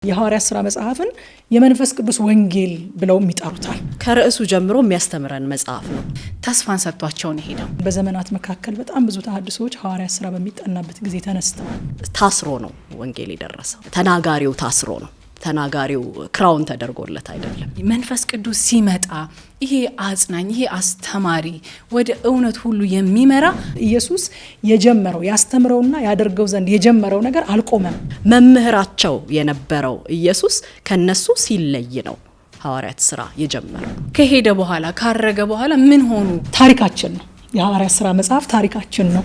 የሐዋርያት ሥራ መጽሐፍን የመንፈስ ቅዱስ ወንጌል ብለው ይጠሩታል። ከርዕሱ ጀምሮ የሚያስተምረን መጽሐፍ ነው። ተስፋን ሰጥቷቸው ነው ሄደው። በዘመናት መካከል በጣም ብዙ ተሐድሶች ሐዋርያት ሥራ በሚጠናበት ጊዜ ተነስተዋል። ታስሮ ነው ወንጌል የደረሰው። ተናጋሪው ታስሮ ነው። ተናጋሪው ክራውን ተደርጎለት አይደለም። መንፈስ ቅዱስ ሲመጣ ይሄ አጽናኝ፣ ይሄ አስተማሪ፣ ወደ እውነት ሁሉ የሚመራ ኢየሱስ የጀመረው ያስተምረውና ያደርገው ዘንድ የጀመረው ነገር አልቆመም። መምህራቸው የነበረው ኢየሱስ ከነሱ ሲለይ ነው ሐዋርያት ሥራ የጀመረው። ከሄደ በኋላ ካረገ በኋላ ምን ሆኑ? ታሪካችን ነው። የሐዋርያት ሥራ መጽሐፍ ታሪካችን ነው።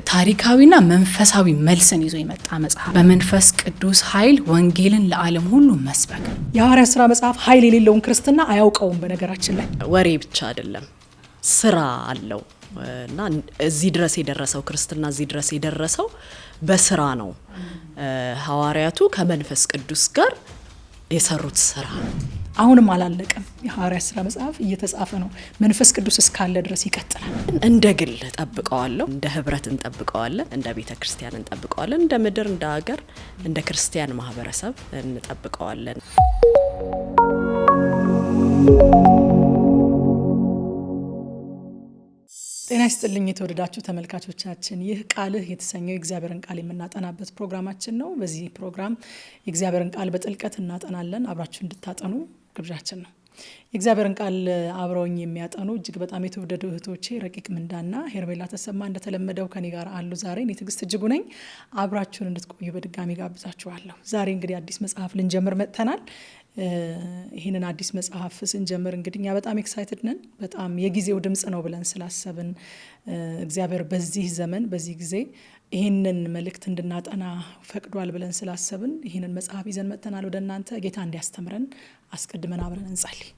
ታሪካዊና መንፈሳዊ መልስን ይዞ የመጣ መጽሐፍ፣ በመንፈስ ቅዱስ ኃይል ወንጌልን ለዓለም ሁሉ መስበክ። የሐዋርያት ሥራ መጽሐፍ ኃይል የሌለውን ክርስትና አያውቀውም። በነገራችን ላይ ወሬ ብቻ አይደለም፣ ስራ አለው እና እዚህ ድረስ የደረሰው ክርስትና እዚህ ድረስ የደረሰው በስራ ነው። ሐዋርያቱ ከመንፈስ ቅዱስ ጋር የሰሩት ስራ አሁንም አላለቀም። የሐዋርያት ሥራ መጽሐፍ እየተጻፈ ነው። መንፈስ ቅዱስ እስካለ ድረስ ይቀጥላል። እንደ ግል ጠብቀዋለሁ፣ እንደ ህብረት እንጠብቀዋለን፣ እንደ ቤተ ክርስቲያን እንጠብቀዋለን፣ እንደ ምድር፣ እንደ ሀገር፣ እንደ ክርስቲያን ማህበረሰብ እንጠብቀዋለን። ጤና ይስጥልኝ የተወደዳችሁ ተመልካቾቻችን፣ ይህ ቃልህ የተሰኘው የእግዚአብሔርን ቃል የምናጠናበት ፕሮግራማችን ነው። በዚህ ፕሮግራም የእግዚአብሔርን ቃል በጥልቀት እናጠናለን። አብራችሁ እንድታጠኑ ግብዣችን ነው። የእግዚአብሔርን ቃል አብረውኝ የሚያጠኑ እጅግ በጣም የተወደዱ እህቶቼ ረቂቅ ምንዳና ሄርሜላ ተሰማ እንደተለመደው ከኔ ጋር አሉ። ዛሬ እኔ ትዕግስት እጅጉ ነኝ። አብራችሁን እንድትቆዩ በድጋሚ ጋብዛችኋለሁ። ዛሬ እንግዲህ አዲስ መጽሐፍ ልንጀምር መጥተናል። ይህንን አዲስ መጽሐፍ ስንጀምር እንግዲህ እኛ በጣም ኤክሳይትድ ነን። በጣም የጊዜው ድምጽ ነው ብለን ስላሰብን እግዚአብሔር በዚህ ዘመን በዚህ ጊዜ ይህንን መልእክት እንድናጠና ፈቅዷል ብለን ስላሰብን ይህንን መጽሐፍ ይዘን መጥተናል ወደ እናንተ። ጌታ እንዲያስተምረን አስቀድመን አብረን እንጸልይ።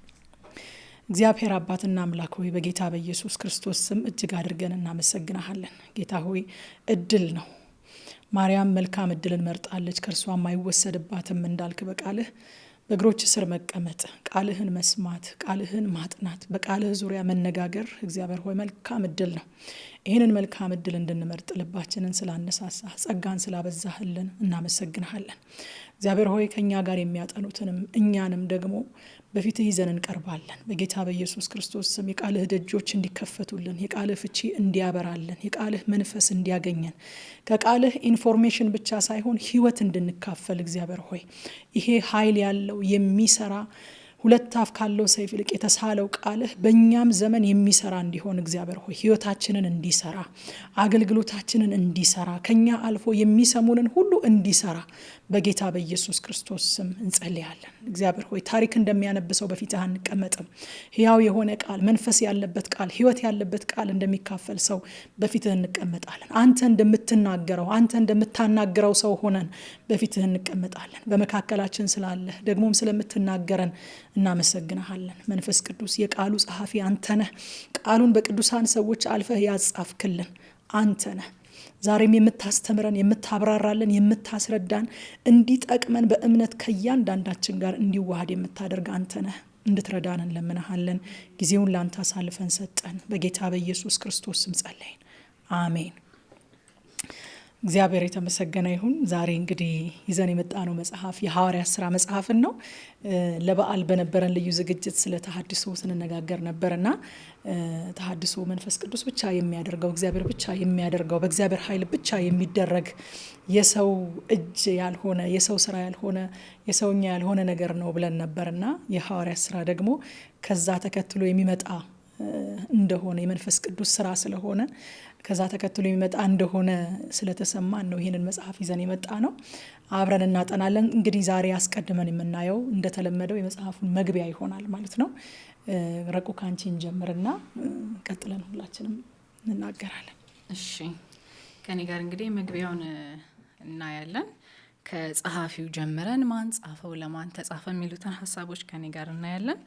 እግዚአብሔር አባትና አምላክ ሆይ በጌታ በኢየሱስ ክርስቶስ ስም እጅግ አድርገን እናመሰግናለን። ጌታ ሆይ እድል ነው። ማርያም መልካም እድልን መርጣለች፣ ከእርሷም አይወሰድባትም እንዳልክ በቃልህ በእግሮች ስር መቀመጥ፣ ቃልህን መስማት፣ ቃልህን ማጥናት፣ በቃልህ ዙሪያ መነጋገር እግዚአብሔር ሆይ መልካም እድል ነው። ይህንን መልካም እድል እንድንመርጥ ልባችንን ስላነሳሳ ጸጋን ስላበዛህልን እናመሰግንሃለን። እግዚአብሔር ሆይ ከእኛ ጋር የሚያጠኑትንም እኛንም ደግሞ በፊትህ ይዘን እንቀርባለን። በጌታ በኢየሱስ ክርስቶስ ስም የቃልህ ደጆች እንዲከፈቱልን፣ የቃልህ ፍቺ እንዲያበራልን፣ የቃልህ መንፈስ እንዲያገኘን፣ ከቃልህ ኢንፎርሜሽን ብቻ ሳይሆን ህይወት እንድንካፈል እግዚአብሔር ሆይ ይሄ ኃይል ያለው የሚሰራ ሁለት አፍ ካለው ሰይፍ ይልቅ የተሳለው ቃልህ በእኛም ዘመን የሚሰራ እንዲሆን እግዚአብሔር ሆይ ህይወታችንን እንዲሰራ፣ አገልግሎታችንን እንዲሰራ፣ ከኛ አልፎ የሚሰሙንን ሁሉ እንዲሰራ በጌታ በኢየሱስ ክርስቶስ ስም እንጸልያለን። እግዚአብሔር ሆይ ታሪክ እንደሚያነብሰው በፊትህ አንቀመጥም። ሕያው የሆነ ቃል፣ መንፈስ ያለበት ቃል፣ ህይወት ያለበት ቃል እንደሚካፈል ሰው በፊትህ እንቀመጣለን። አንተ እንደምትናገረው አንተ እንደምታናግረው ሰው ሆነን በፊትህ እንቀመጣለን። በመካከላችን ስላለህ ደግሞም ስለምትናገረን እናመሰግናለን። መንፈስ ቅዱስ የቃሉ ጸሐፊ አንተ ነህ። ቃሉን በቅዱሳን ሰዎች አልፈህ ያጻፍክልን አንተ ነህ። ዛሬም የምታስተምረን፣ የምታብራራለን፣ የምታስረዳን፣ እንዲጠቅመን በእምነት ከእያንዳንዳችን ጋር እንዲዋሃድ የምታደርግ አንተ ነህ። እንድትረዳን እንለምንሃለን። ጊዜውን ላንተ አሳልፈን ሰጠን። በጌታ በኢየሱስ ክርስቶስ ስም ጸለይን፣ አሜን። እግዚአብሔር የተመሰገነ ይሁን። ዛሬ እንግዲህ ይዘን የመጣነው መጽሐፍ የሐዋርያት ሥራ መጽሐፍን ነው። ለበዓል በነበረን ልዩ ዝግጅት ስለ ተሐድሶ ስንነጋገር ነበርና ተሐድሶ መንፈስ ቅዱስ ብቻ የሚያደርገው፣ እግዚአብሔር ብቻ የሚያደርገው፣ በእግዚአብሔር ኃይል ብቻ የሚደረግ የሰው እጅ ያልሆነ፣ የሰው ስራ ያልሆነ፣ የሰውኛ ያልሆነ ነገር ነው ብለን ነበርና የሐዋርያት ሥራ ደግሞ ከዛ ተከትሎ የሚመጣ እንደሆነ የመንፈስ ቅዱስ ስራ ስለሆነ ከዛ ተከትሎ የሚመጣ እንደሆነ ስለተሰማን ነው ይህንን መጽሐፍ ይዘን የመጣ ነው። አብረን እናጠናለን። እንግዲህ ዛሬ አስቀድመን የምናየው እንደተለመደው የመጽሐፉን መግቢያ ይሆናል ማለት ነው። ረቁ ካንቺን ጀምርና ቀጥለን ሁላችንም እንናገራለን። እሺ፣ ከኔ ጋር እንግዲህ መግቢያውን እናያለን። ከጸሐፊው ጀምረን ማን ጻፈው፣ ለማን ተጻፈ የሚሉትን ሀሳቦች ከኔ ጋር እናያለን።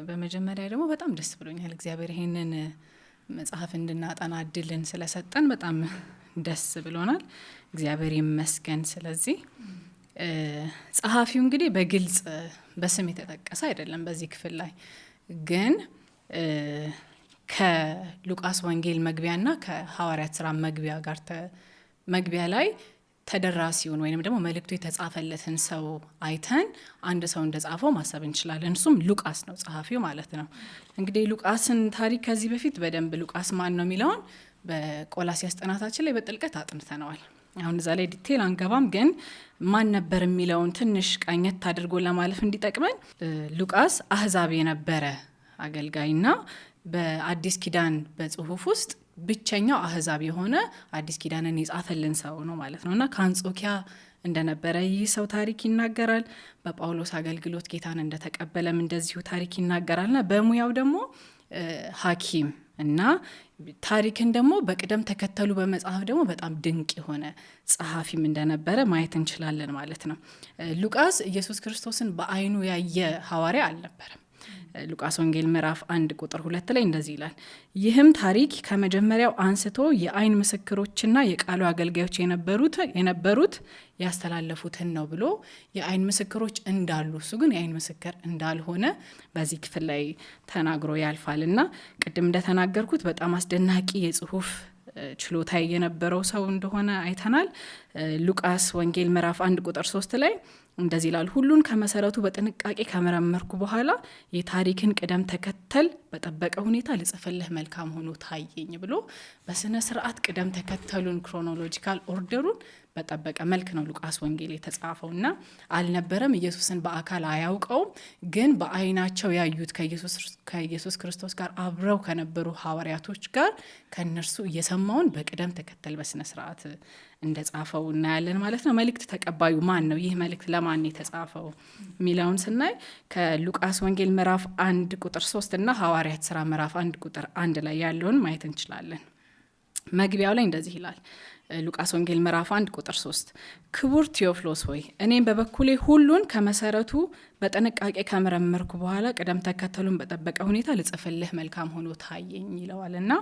በመጀመሪያ ደግሞ በጣም ደስ ብሎኛል። እግዚአብሔር ይሄንን መጽሐፍ እንድናጠና እድልን ስለሰጠን በጣም ደስ ብሎናል። እግዚአብሔር ይመስገን። ስለዚህ ጸሐፊው እንግዲህ በግልጽ በስም የተጠቀሰ አይደለም። በዚህ ክፍል ላይ ግን ከሉቃስ ወንጌል መግቢያና ከሐዋርያት ሥራ መግቢያ ጋር መግቢያ ላይ ተደራሲውን ወይንም ደግሞ መልእክቱ የተጻፈለትን ሰው አይተን አንድ ሰው እንደጻፈው ማሰብ እንችላለን። እሱም ሉቃስ ነው ጸሐፊው ማለት ነው። እንግዲህ ሉቃስን ታሪክ ከዚህ በፊት በደንብ ሉቃስ ማን ነው የሚለውን በቆላስይስ ጥናታችን ላይ በጥልቀት አጥንተነዋል። አሁን እዛ ላይ ዲቴል አንገባም፣ ግን ማን ነበር የሚለውን ትንሽ ቃኘት አድርጎ ለማለፍ እንዲጠቅመን ሉቃስ አህዛብ የነበረ አገልጋይና በአዲስ ኪዳን በጽሁፍ ውስጥ ብቸኛው አህዛብ የሆነ አዲስ ኪዳንን የጻፈልን ሰው ነው ማለት ነው እና ከአንጾኪያ እንደነበረ ይህ ሰው ታሪክ ይናገራል። በጳውሎስ አገልግሎት ጌታን እንደተቀበለም እንደዚሁ ታሪክ ይናገራልና በሙያው ደግሞ ሐኪም እና ታሪክን ደግሞ በቅደም ተከተሉ በመጽሐፍ ደግሞ በጣም ድንቅ የሆነ ጸሐፊም እንደነበረ ማየት እንችላለን ማለት ነው። ሉቃስ ኢየሱስ ክርስቶስን በአይኑ ያየ ሐዋርያ አልነበረም። ሉቃስ ወንጌል ምዕራፍ 1 ቁጥር 2 ላይ እንደዚህ ይላል፣ ይህም ታሪክ ከመጀመሪያው አንስቶ የአይን ምስክሮችና የቃሉ አገልጋዮች የነበሩት ያስተላለፉትን ነው ብሎ የአይን ምስክሮች እንዳሉ እሱ ግን የአይን ምስክር እንዳልሆነ በዚህ ክፍል ላይ ተናግሮ ያልፋል እና ቅድም እንደተናገርኩት በጣም አስደናቂ የጽሁፍ ችሎታ የነበረው ሰው እንደሆነ አይተናል። ሉቃስ ወንጌል ምዕራፍ 1 ቁጥር 3 ላይ እንደዚህ ይላል፣ ሁሉን ከመሰረቱ በጥንቃቄ ከመረመርኩ በኋላ የታሪክን ቅደም ተከተል በጠበቀ ሁኔታ ልጽፍልህ መልካም ሆኖ ታየኝ ብሎ በስነ ስርዓት ቅደም ተከተሉን ክሮኖሎጂካል ኦርደሩን በጠበቀ መልክ ነው ሉቃስ ወንጌል የተጻፈው እና አልነበረም ኢየሱስን በአካል አያውቀውም፣ ግን በአይናቸው ያዩት ከኢየሱስ ክርስቶስ ጋር አብረው ከነበሩ ሐዋርያቶች ጋር ከነርሱ እየሰማውን በቅደም ተከተል በስነ ስርዓት እንደጻፈው እናያለን ማለት ነው። መልእክት ተቀባዩ ማን ነው? ይህ መልእክት ለማን የተጻፈው ሚላውን ስናይ ከሉቃስ ወንጌል ምዕራፍ 1 ቁጥር 3 እና ሐዋርያት ሥራ ምዕራፍ 1 ቁጥር 1 ላይ ያለውን ማየት እንችላለን። መግቢያው ላይ እንደዚህ ይላል። ሉቃስ ወንጌል ምዕራፍ 1 ቁጥር 3 ክቡር ቴዎፍሎስ ሆይ እኔም በበኩሌ ሁሉን ከመሰረቱ በጥንቃቄ ከመረመርኩ በኋላ ቅደም ተከተሉን በጠበቀ ሁኔታ ልጽፍልህ መልካም ሆኖ ታየኝ ይለዋል እና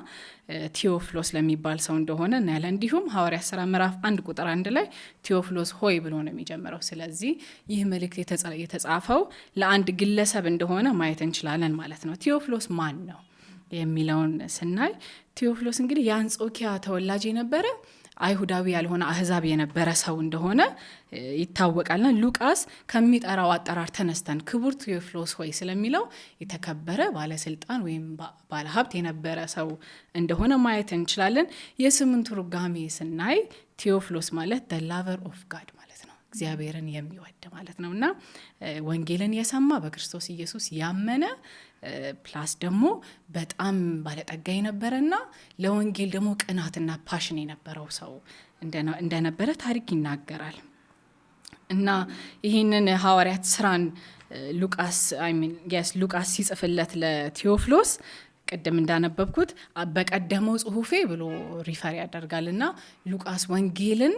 ቴዎፍሎስ ለሚባል ሰው እንደሆነ እናያለን። እንዲሁም ሐዋርያት ሥራ ምዕራፍ 1 ቁጥር 1 ላይ ቴዎፍሎስ ሆይ ብሎ ነው የሚጀምረው። ስለዚህ ይህ መልእክት የተጻፈው ለአንድ ግለሰብ እንደሆነ ማየት እንችላለን ማለት ነው። ቴዎፍሎስ ማን ነው የሚለውን ስናይ ቴዎፍሎስ እንግዲህ የአንጾኪያ ተወላጅ የነበረ አይሁዳዊ ያልሆነ አህዛብ የነበረ ሰው እንደሆነ ይታወቃልና ሉቃስ ከሚጠራው አጠራር ተነስተን ክቡር ቴዎፍሎስ ሆይ ስለሚለው የተከበረ ባለስልጣን ወይም ባለሀብት የነበረ ሰው እንደሆነ ማየት እንችላለን። የስሙን ትርጓሜ ስናይ ቴዎፍሎስ ማለት the lover of God ማለት ነው፣ እግዚአብሔርን የሚወድ ማለት ነው እና ወንጌልን የሰማ በክርስቶስ ኢየሱስ ያመነ ፕላስ ደግሞ በጣም ባለጠጋ የነበረና ለወንጌል ደግሞ ቅናትና ፓሽን የነበረው ሰው እንደነበረ ታሪክ ይናገራል እና ይህንን ሐዋርያት ሥራን ሉቃስ ሲጽፍለት ለቴዎፍሎስ ቅድም እንዳነበብኩት በቀደመው ጽሁፌ ብሎ ሪፈር ያደርጋልና ሉቃስ ወንጌልን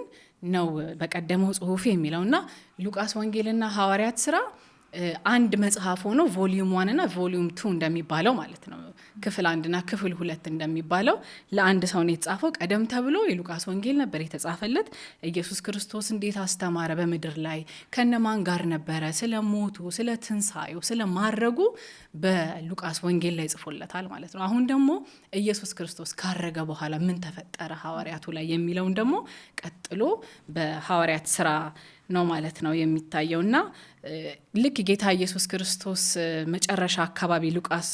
ነው በቀደመው ጽሁፌ የሚለውና ሉቃስ ወንጌልና ሐዋርያት ሥራ አንድ መጽሐፍ ሆኖ ቮሊዩም 1 እና ቮሊዩም 2 እንደሚባለው ማለት ነው። ክፍል 1 እና ክፍል 2 እንደሚባለው ለአንድ ሰው ነው የተጻፈው። ቀደም ተብሎ የሉቃስ ወንጌል ነበር የተጻፈለት። ኢየሱስ ክርስቶስ እንዴት አስተማረ በምድር ላይ ከነማን ጋር ነበረ፣ ስለ ሞቱ፣ ስለ ትንሳኤው፣ ስለ ማረጉ በሉቃስ ወንጌል ላይ ጽፎለታል ማለት ነው። አሁን ደግሞ ኢየሱስ ክርስቶስ ካረገ በኋላ ምን ተፈጠረ ሐዋርያቱ ላይ የሚለውን ደግሞ ቀጥሎ በሐዋርያት ሥራ ነው ማለት ነው የሚታየውና ልክ ጌታ ኢየሱስ ክርስቶስ መጨረሻ አካባቢ ሉቃስ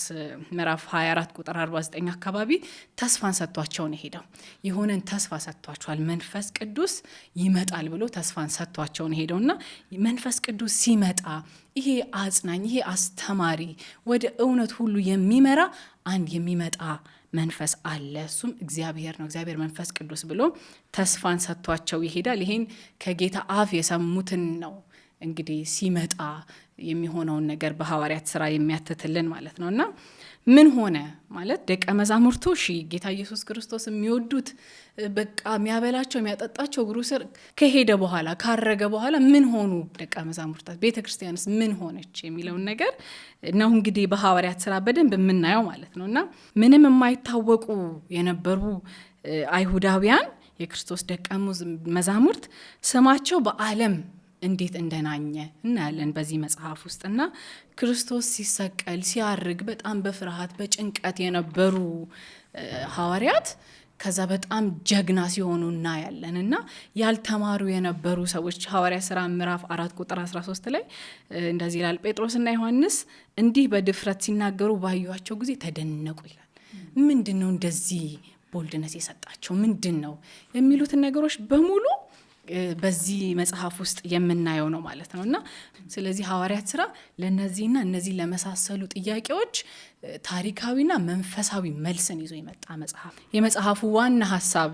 ምዕራፍ 24 ቁጥር 49 አካባቢ ተስፋን ሰጥቷቸው ነው ሄደው። የሆነን ተስፋ ሰጥቷቸዋል፣ መንፈስ ቅዱስ ይመጣል ብሎ ተስፋን ሰጥቷቸው ነው ሄደውና መንፈስ ቅዱስ ሲመጣ ይሄ አጽናኝ፣ ይሄ አስተማሪ፣ ወደ እውነት ሁሉ የሚመራ አንድ የሚመጣ መንፈስ አለ፣ እሱም እግዚአብሔር ነው፣ እግዚአብሔር መንፈስ ቅዱስ ብሎ ተስፋን ሰጥቷቸው ይሄዳል። ይሄን ከጌታ አፍ የሰሙትን ነው እንግዲህ ሲመጣ የሚሆነውን ነገር በሐዋርያት ሥራ የሚያትትልን ማለት ነው። እና ምን ሆነ ማለት ደቀ መዛሙርቱ ጌታ ኢየሱስ ክርስቶስ የሚወዱት በቃ የሚያበላቸው የሚያጠጣቸው እግሩ ስር ከሄደ በኋላ ካረገ በኋላ ምን ሆኑ ደቀ መዛሙርታት፣ ቤተ ክርስቲያንስ ምን ሆነች የሚለውን ነገር ነው እንግዲህ በሐዋርያት ሥራ በደንብ የምናየው ማለት ነው። እና ምንም የማይታወቁ የነበሩ አይሁዳውያን የክርስቶስ ደቀ መዛሙርት ስማቸው በዓለም እንዴት እንደናኘ እናያለን በዚህ መጽሐፍ ውስጥና ክርስቶስ ሲሰቀል ሲያርግ በጣም በፍርሃት በጭንቀት የነበሩ ሐዋርያት ከዛ በጣም ጀግና ሲሆኑ እናያለን እና ያልተማሩ የነበሩ ሰዎች ሐዋርያ ሥራ ምዕራፍ 4 ቁጥር 13 ላይ እንደዚህ ይላል፣ ጴጥሮስና ዮሐንስ እንዲህ በድፍረት ሲናገሩ ባዩአቸው ጊዜ ተደነቁ ይላል። ምንድነው እንደዚህ ቦልድነስ የሰጣቸው ምንድነው የሚሉትን ነገሮች በሙሉ በዚህ መጽሐፍ ውስጥ የምናየው ነው ማለት ነው። እና ስለዚህ ሐዋርያት ሥራ ለነዚህና እነዚህ ለመሳሰሉ ጥያቄዎች ታሪካዊና መንፈሳዊ መልስን ይዞ የመጣ መጽሐፍ። የመጽሐፉ ዋና ሐሳብ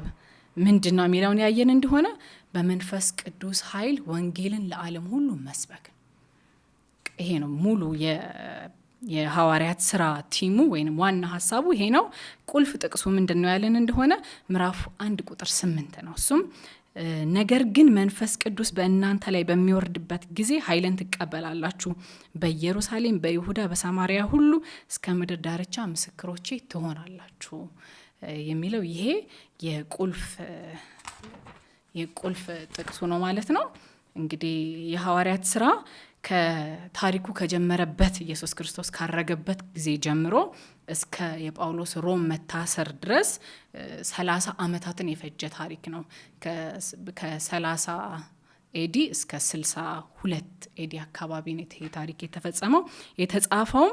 ምንድነው የሚለውን ያየን እንደሆነ በመንፈስ ቅዱስ ኃይል ወንጌልን ለዓለም ሁሉ መስበክ። ይሄ ነው ሙሉ የሐዋርያት ሥራ ቲሙ ወይም ዋና ሐሳቡ ይሄ ነው። ቁልፍ ጥቅሱ ምንድነው ያለን እንደሆነ ምዕራፍ 1 ቁጥር 8 ነው። እሱም ነገር ግን መንፈስ ቅዱስ በእናንተ ላይ በሚወርድበት ጊዜ ኃይልን ትቀበላላችሁ፣ በኢየሩሳሌም፣ በይሁዳ፣ በሰማሪያ ሁሉ እስከ ምድር ዳርቻ ምስክሮቼ ትሆናላችሁ የሚለው ይሄ የቁልፍ ጥቅሱ ነው ማለት ነው። እንግዲህ የሐዋርያት ሥራ ከታሪኩ ከጀመረበት ኢየሱስ ክርስቶስ ካረገበት ጊዜ ጀምሮ እስከ የጳውሎስ ሮም መታሰር ድረስ 30 ዓመታትን የፈጀ ታሪክ ነው። ከ30 ኤዲ እስከ 62 ኤዲ አካባቢ ነው ይሄ ታሪክ የተፈጸመው። የተጻፈውም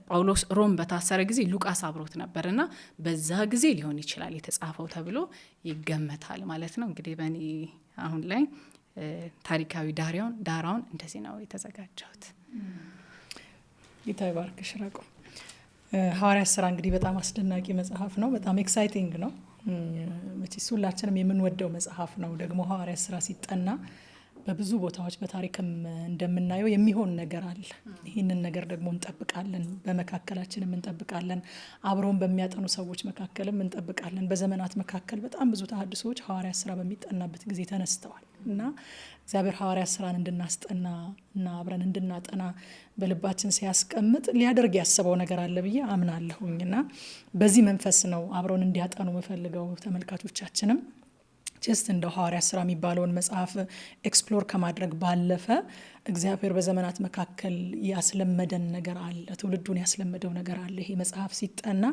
ጳውሎስ ሮም በታሰረ ጊዜ ሉቃስ አብሮት ነበርና በዛ ጊዜ ሊሆን ይችላል የተጻፈው ተብሎ ይገመታል ማለት ነው። እንግዲህ በእኔ አሁን ላይ ታሪካዊ ዳራውን እንደዚህ ነው የተዘጋጀሁት። ጌታ ይባርክሽ ረቆ። ሐዋርያት ሥራ እንግዲህ በጣም አስደናቂ መጽሐፍ ነው። በጣም ኤክሳይቲንግ ነው። መቼስ ሁላችንም የምንወደው መጽሐፍ ነው። ደግሞ ሐዋርያት ሥራ ሲጠና በብዙ ቦታዎች በታሪክም እንደምናየው የሚሆን ነገር አለ። ይህንን ነገር ደግሞ እንጠብቃለን፣ በመካከላችንም እንጠብቃለን፣ አብረውን በሚያጠኑ ሰዎች መካከልም እንጠብቃለን። በዘመናት መካከል በጣም ብዙ ተሐድሶዎች ሐዋርያት ሥራ በሚጠናበት ጊዜ ተነስተዋል እና እግዚአብሔር ሐዋርያት ሥራን እንድናስጠና እና አብረን እንድናጠና በልባችን ሲያስቀምጥ ሊያደርግ ያሰበው ነገር አለ ብዬ አምናለሁኝ እና በዚህ መንፈስ ነው አብረውን እንዲያጠኑ የምፈልገው ተመልካቾቻችንም ጀስት እንደ ሐዋርያት ሥራ የሚባለውን መጽሐፍ ኤክስፕሎር ከማድረግ ባለፈ እግዚአብሔር በዘመናት መካከል ያስለመደን ነገር አለ፣ ትውልዱን ያስለመደው ነገር አለ። ይሄ መጽሐፍ ሲጠና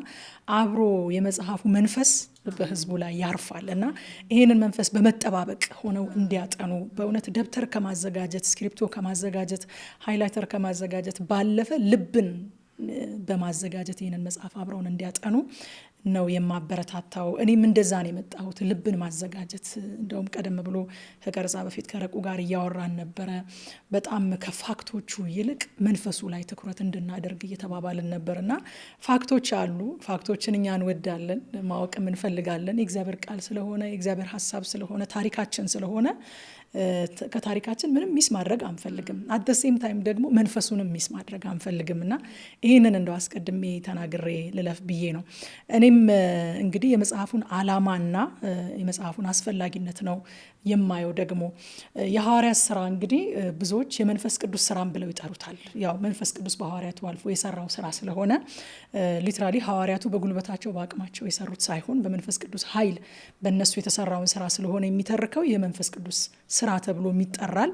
አብሮ የመጽሐፉ መንፈስ በሕዝቡ ላይ ያርፋል እና ይህንን መንፈስ በመጠባበቅ ሆነው እንዲያጠኑ በእውነት ደብተር ከማዘጋጀት ስክሪፕቶ ከማዘጋጀት ሃይላይተር ከማዘጋጀት ባለፈ ልብን በማዘጋጀት ይህንን መጽሐፍ አብረውን እንዲያጠኑ ነው የማበረታታው። እኔም እንደዛ ነው የመጣሁት፣ ልብን ማዘጋጀት። እንደውም ቀደም ብሎ ከቀረጻ በፊት ከረቁ ጋር እያወራን ነበረ። በጣም ከፋክቶቹ ይልቅ መንፈሱ ላይ ትኩረት እንድናደርግ እየተባባልን ነበር እና ፋክቶች አሉ። ፋክቶችን እኛ እንወዳለን፣ ማወቅም እንፈልጋለን። የእግዚአብሔር ቃል ስለሆነ የእግዚአብሔር ሀሳብ ስለሆነ ታሪካችን ስለሆነ ከታሪካችን ምንም ሚስ ማድረግ አንፈልግም። አት ሴም ታይም ደግሞ መንፈሱንም ሚስ ማድረግ አንፈልግም እና ይህንን እንደው አስቀድሜ ተናግሬ ልለፍ ብዬ ነው። እኔም እንግዲህ የመጽሐፉን ዓላማና የመጽሐፉን አስፈላጊነት ነው የማየው። ደግሞ የሐዋርያት ሥራ እንግዲህ ብዙዎች የመንፈስ ቅዱስ ስራን ብለው ይጠሩታል። ያው መንፈስ ቅዱስ በሐዋርያቱ አልፎ የሰራው ስራ ስለሆነ ሊትራሊ ሐዋርያቱ በጉልበታቸው በአቅማቸው የሰሩት ሳይሆን በመንፈስ ቅዱስ ኃይል በእነሱ የተሰራውን ስራ ስለሆነ የሚተርከው የመንፈስ ቅዱስ ስራ ተብሎ ይጠራል።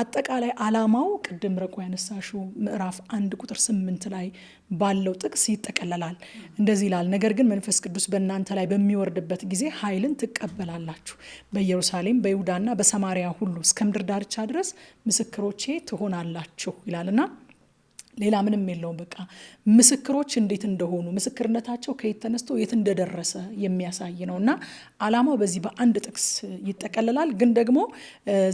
አጠቃላይ ዓላማው ቅድም ረቆ ያነሳሽው ምዕራፍ 1 ቁጥር 8 ላይ ባለው ጥቅስ ይጠቀለላል። እንደዚህ ይላል፣ ነገር ግን መንፈስ ቅዱስ በእናንተ ላይ በሚወርድበት ጊዜ ኃይልን ትቀበላላችሁ፣ በኢየሩሳሌም በይሁዳና በሰማሪያ ሁሉ እስከ ምድር ዳርቻ ድረስ ምስክሮቼ ትሆናላችሁ ይላልና ሌላ ምንም የለውም። በቃ ምስክሮች እንዴት እንደሆኑ ምስክርነታቸው ከየት ተነስቶ የት እንደደረሰ የሚያሳይ ነው እና ዓላማው በዚህ በአንድ ጥቅስ ይጠቀልላል። ግን ደግሞ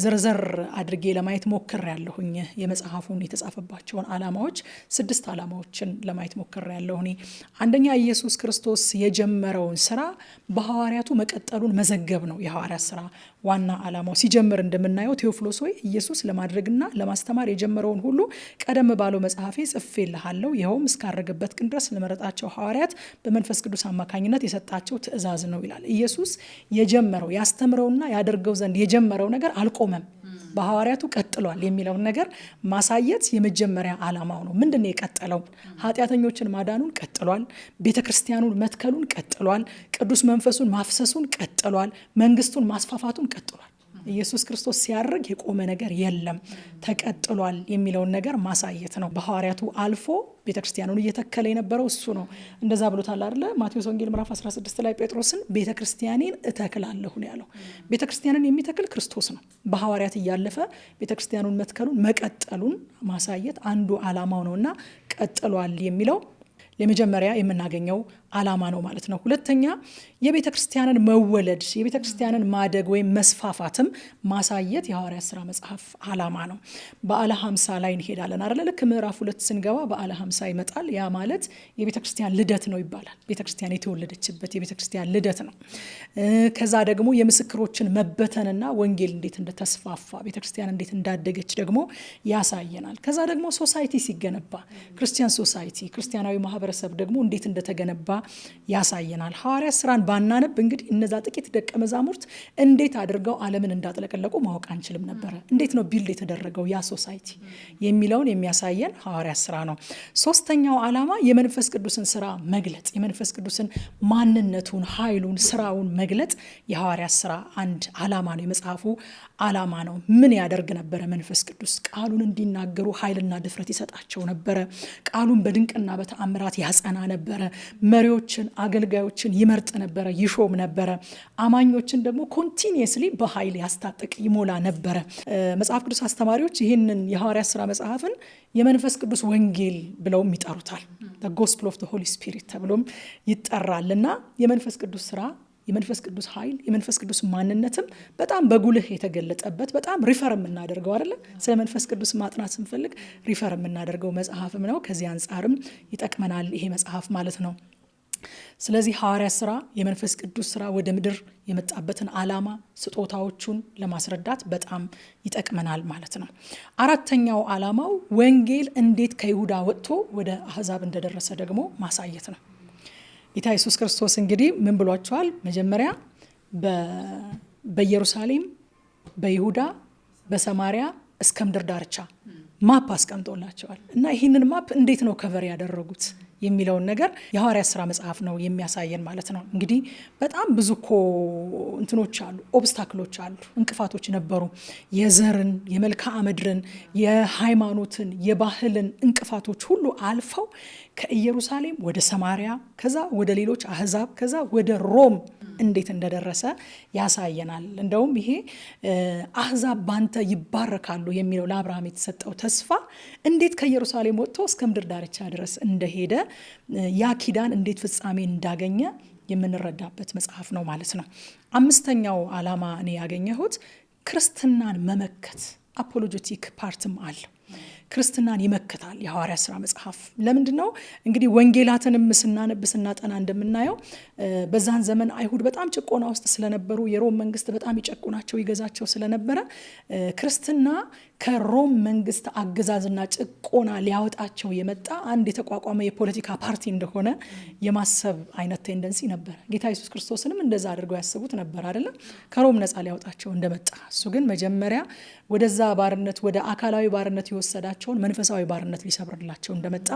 ዝርዝር አድርጌ ለማየት ሞክሬያለሁኝ። የመጽሐፉን የተጻፈባቸውን ዓላማዎች 6 ዓላማዎችን ለማየት ሞክሬያለሁ። አንደኛ ኢየሱስ ክርስቶስ የጀመረውን ስራ በሐዋርያቱ መቀጠሉን መዘገብ ነው የሐዋርያት ስራ ዋና ዓላማው። ሲጀምር እንደምናየው ቴዎፍሎስ ሆይ ኢየሱስ ለማድረግና ለማስተማር የጀመረውን ሁሉ ቀደም ባለው መጽሐፌ ጽፌልሃለሁ፣ ይኸውም እስካረገበት ቀን ድረስ ለመረጣቸው ሐዋርያት በመንፈስ ቅዱስ አማካኝነት የሰጣቸው ትእዛዝ ነው ይላል። ኢየሱስ የጀመረው ያስተምረውና ያደርገው ዘንድ የጀመረው ነገር አልቆመም፣ በሐዋርያቱ ቀጥሏል የሚለውን ነገር ማሳየት የመጀመሪያ ዓላማው ነው። ምንድን ነው የቀጠለው? ኃጢአተኞችን ማዳኑን ቀጥሏል፣ ቤተ ክርስቲያኑን መትከሉን ቀጥሏል፣ ቅዱስ መንፈሱን ማፍሰሱን ቀጥሏል፣ መንግስቱን ማስፋፋቱን ቀጥሏል። ኢየሱስ ክርስቶስ ሲያርግ የቆመ ነገር የለም፣ ተቀጥሏል የሚለውን ነገር ማሳየት ነው። በሐዋርያቱ አልፎ ቤተክርስቲያኑን እየተከለ የነበረው እሱ ነው። እንደዛ ብሎታል አይደለ? ማቴዎስ ወንጌል ምዕራፍ 16 ላይ ጴጥሮስን ቤተክርስቲያኔን እተክላለሁ ነው ያለው። ቤተክርስቲያንን የሚተክል ክርስቶስ ነው። በሐዋርያት እያለፈ ቤተክርስቲያኑን መትከሉን መቀጠሉን ማሳየት አንዱ ዓላማው ነውና ቀጥሏል የሚለው ለመጀመሪያ የምናገኘው ዓላማ ነው ማለት ነው። ሁለተኛ የቤተ ክርስቲያንን መወለድ የቤተ ክርስቲያንን ማደግ ወይም መስፋፋትም ማሳየት የሐዋርያት ሥራ መጽሐፍ ዓላማ ነው። በዓለ 50 ላይ እንሄዳለን አይደል? ልክ ምዕራፍ 2 ስንገባ በዓለ 50 ይመጣል። ያ ማለት የቤተ ክርስቲያን ልደት ነው ይባላል። ቤተ ክርስቲያን የተወለደችበት የቤተ ክርስቲያን ልደት ነው። ከዛ ደግሞ የምስክሮችን መበተንና ወንጌል እንዴት እንደተስፋፋ ቤተ ክርስቲያን እንዴት እንዳደገች ደግሞ ያሳየናል። ከዛ ደግሞ ሶሳይቲ ሲገነባ ክርስቲያን ሶሳይቲ ክርስቲያናዊ ማህበረሰብ ደግሞ እንዴት እንደተገነባ ያሳየናል። ሐዋርያት ሥራን ባናነብ እንግዲህ እነዛ ጥቂት ደቀ መዛሙርት እንዴት አድርገው ዓለምን እንዳጥለቀለቁ ማወቅ አንችልም ነበረ። እንዴት ነው ቢልድ የተደረገው ያ ሶሳይቲ የሚለውን የሚያሳየን ሐዋርያት ሥራ ነው። ሶስተኛው ዓላማ የመንፈስ ቅዱስን ሥራ መግለጥ፣ የመንፈስ ቅዱስን ማንነቱን፣ ኃይሉን፣ ስራውን መግለጥ የሐዋርያት ሥራ አንድ ዓላማ ነው። የመጽሐፉ ዓላማ ነው። ምን ያደርግ ነበረ? መንፈስ ቅዱስ ቃሉን እንዲናገሩ ኃይልና ድፍረት ይሰጣቸው ነበረ። ቃሉን በድንቅና በተአምራት ያጸና ነበረ። መሪዎችን አገልጋዮችን ይመርጥ ነበረ፣ ይሾም ነበረ። አማኞችን ደግሞ ኮንቲኒየስሊ በኃይል ያስታጥቅ ይሞላ ነበረ። መጽሐፍ ቅዱስ አስተማሪዎች ይህንን የሐዋርያት ሥራ መጽሐፍን የመንፈስ ቅዱስ ወንጌል ብለውም ይጠሩታል። ጎስፕል ኦፍ ዘ ሆሊ ስፒሪት ተብሎም ይጠራል። እና የመንፈስ ቅዱስ ሥራ የመንፈስ ቅዱስ ኃይል የመንፈስ ቅዱስ ማንነትም በጣም በጉልህ የተገለጠበት በጣም ሪፈር የምናደርገው አይደለ? ስለ መንፈስ ቅዱስ ማጥናት ስንፈልግ ሪፈር የምናደርገው መጽሐፍም ነው። ከዚህ አንጻርም ይጠቅመናል ይሄ መጽሐፍ ማለት ነው። ስለዚህ ሐዋርያት ሥራ የመንፈስ ቅዱስ ሥራ ወደ ምድር የመጣበትን ዓላማ ስጦታዎቹን ለማስረዳት በጣም ይጠቅመናል ማለት ነው። አራተኛው ዓላማው ወንጌል እንዴት ከይሁዳ ወጥቶ ወደ አሕዛብ እንደደረሰ ደግሞ ማሳየት ነው። ጌታ ኢየሱስ ክርስቶስ እንግዲህ ምን ብሏቸዋል? መጀመሪያ በኢየሩሳሌም፣ በይሁዳ፣ በሰማሪያ እስከ ምድር ዳርቻ ማፕ አስቀምጦላቸዋል። እና ይህንን ማፕ እንዴት ነው ከቨር ያደረጉት የሚለውን ነገር የሐዋርያት ሥራ መጽሐፍ ነው የሚያሳየን ማለት ነው። እንግዲህ በጣም ብዙ እኮ እንትኖች አሉ፣ ኦብስታክሎች አሉ፣ እንቅፋቶች ነበሩ። የዘርን፣ የመልክዓ ምድርን፣ የሃይማኖትን፣ የባህልን እንቅፋቶች ሁሉ አልፈው ከኢየሩሳሌም ወደ ሰማሪያ ከዛ ወደ ሌሎች አህዛብ ከዛ ወደ ሮም እንዴት እንደደረሰ ያሳየናል። እንደውም ይሄ አህዛብ ባንተ ይባረካሉ የሚለው ለአብርሃም የተሰጠው ተስፋ እንዴት ከኢየሩሳሌም ወጥቶ እስከ ምድር ዳርቻ ድረስ እንደሄደ ያ ኪዳን እንዴት ፍጻሜ እንዳገኘ የምንረዳበት መጽሐፍ ነው ማለት ነው። አምስተኛው ዓላማ እኔ ያገኘሁት ክርስትናን መመከት አፖሎጀቲክ ፓርትም አለው። ክርስትናን ይመክታል የሐዋርያት ሥራ መጽሐፍ። ለምንድን ነው እንግዲህ ወንጌላትንም ስናነብ ስናጠና እንደምናየው በዛን ዘመን አይሁድ በጣም ጭቆና ውስጥ ስለነበሩ የሮም መንግስት በጣም ይጨቁናቸው ይገዛቸው ስለነበረ ክርስትና ከሮም መንግስት አገዛዝና ጭቆና ሊያወጣቸው የመጣ አንድ የተቋቋመ የፖለቲካ ፓርቲ እንደሆነ የማሰብ አይነት ቴንደንሲ ነበረ። ጌታ ኢየሱስ ክርስቶስንም እንደዛ አድርገው ያስቡት ነበር አይደለም? ከሮም ነፃ ሊያወጣቸው እንደመጣ። እሱ ግን መጀመሪያ ወደዛ ባርነት ወደ አካላዊ ባርነት የወሰዳቸውን መንፈሳዊ ባርነት ሊሰብርላቸው እንደመጣ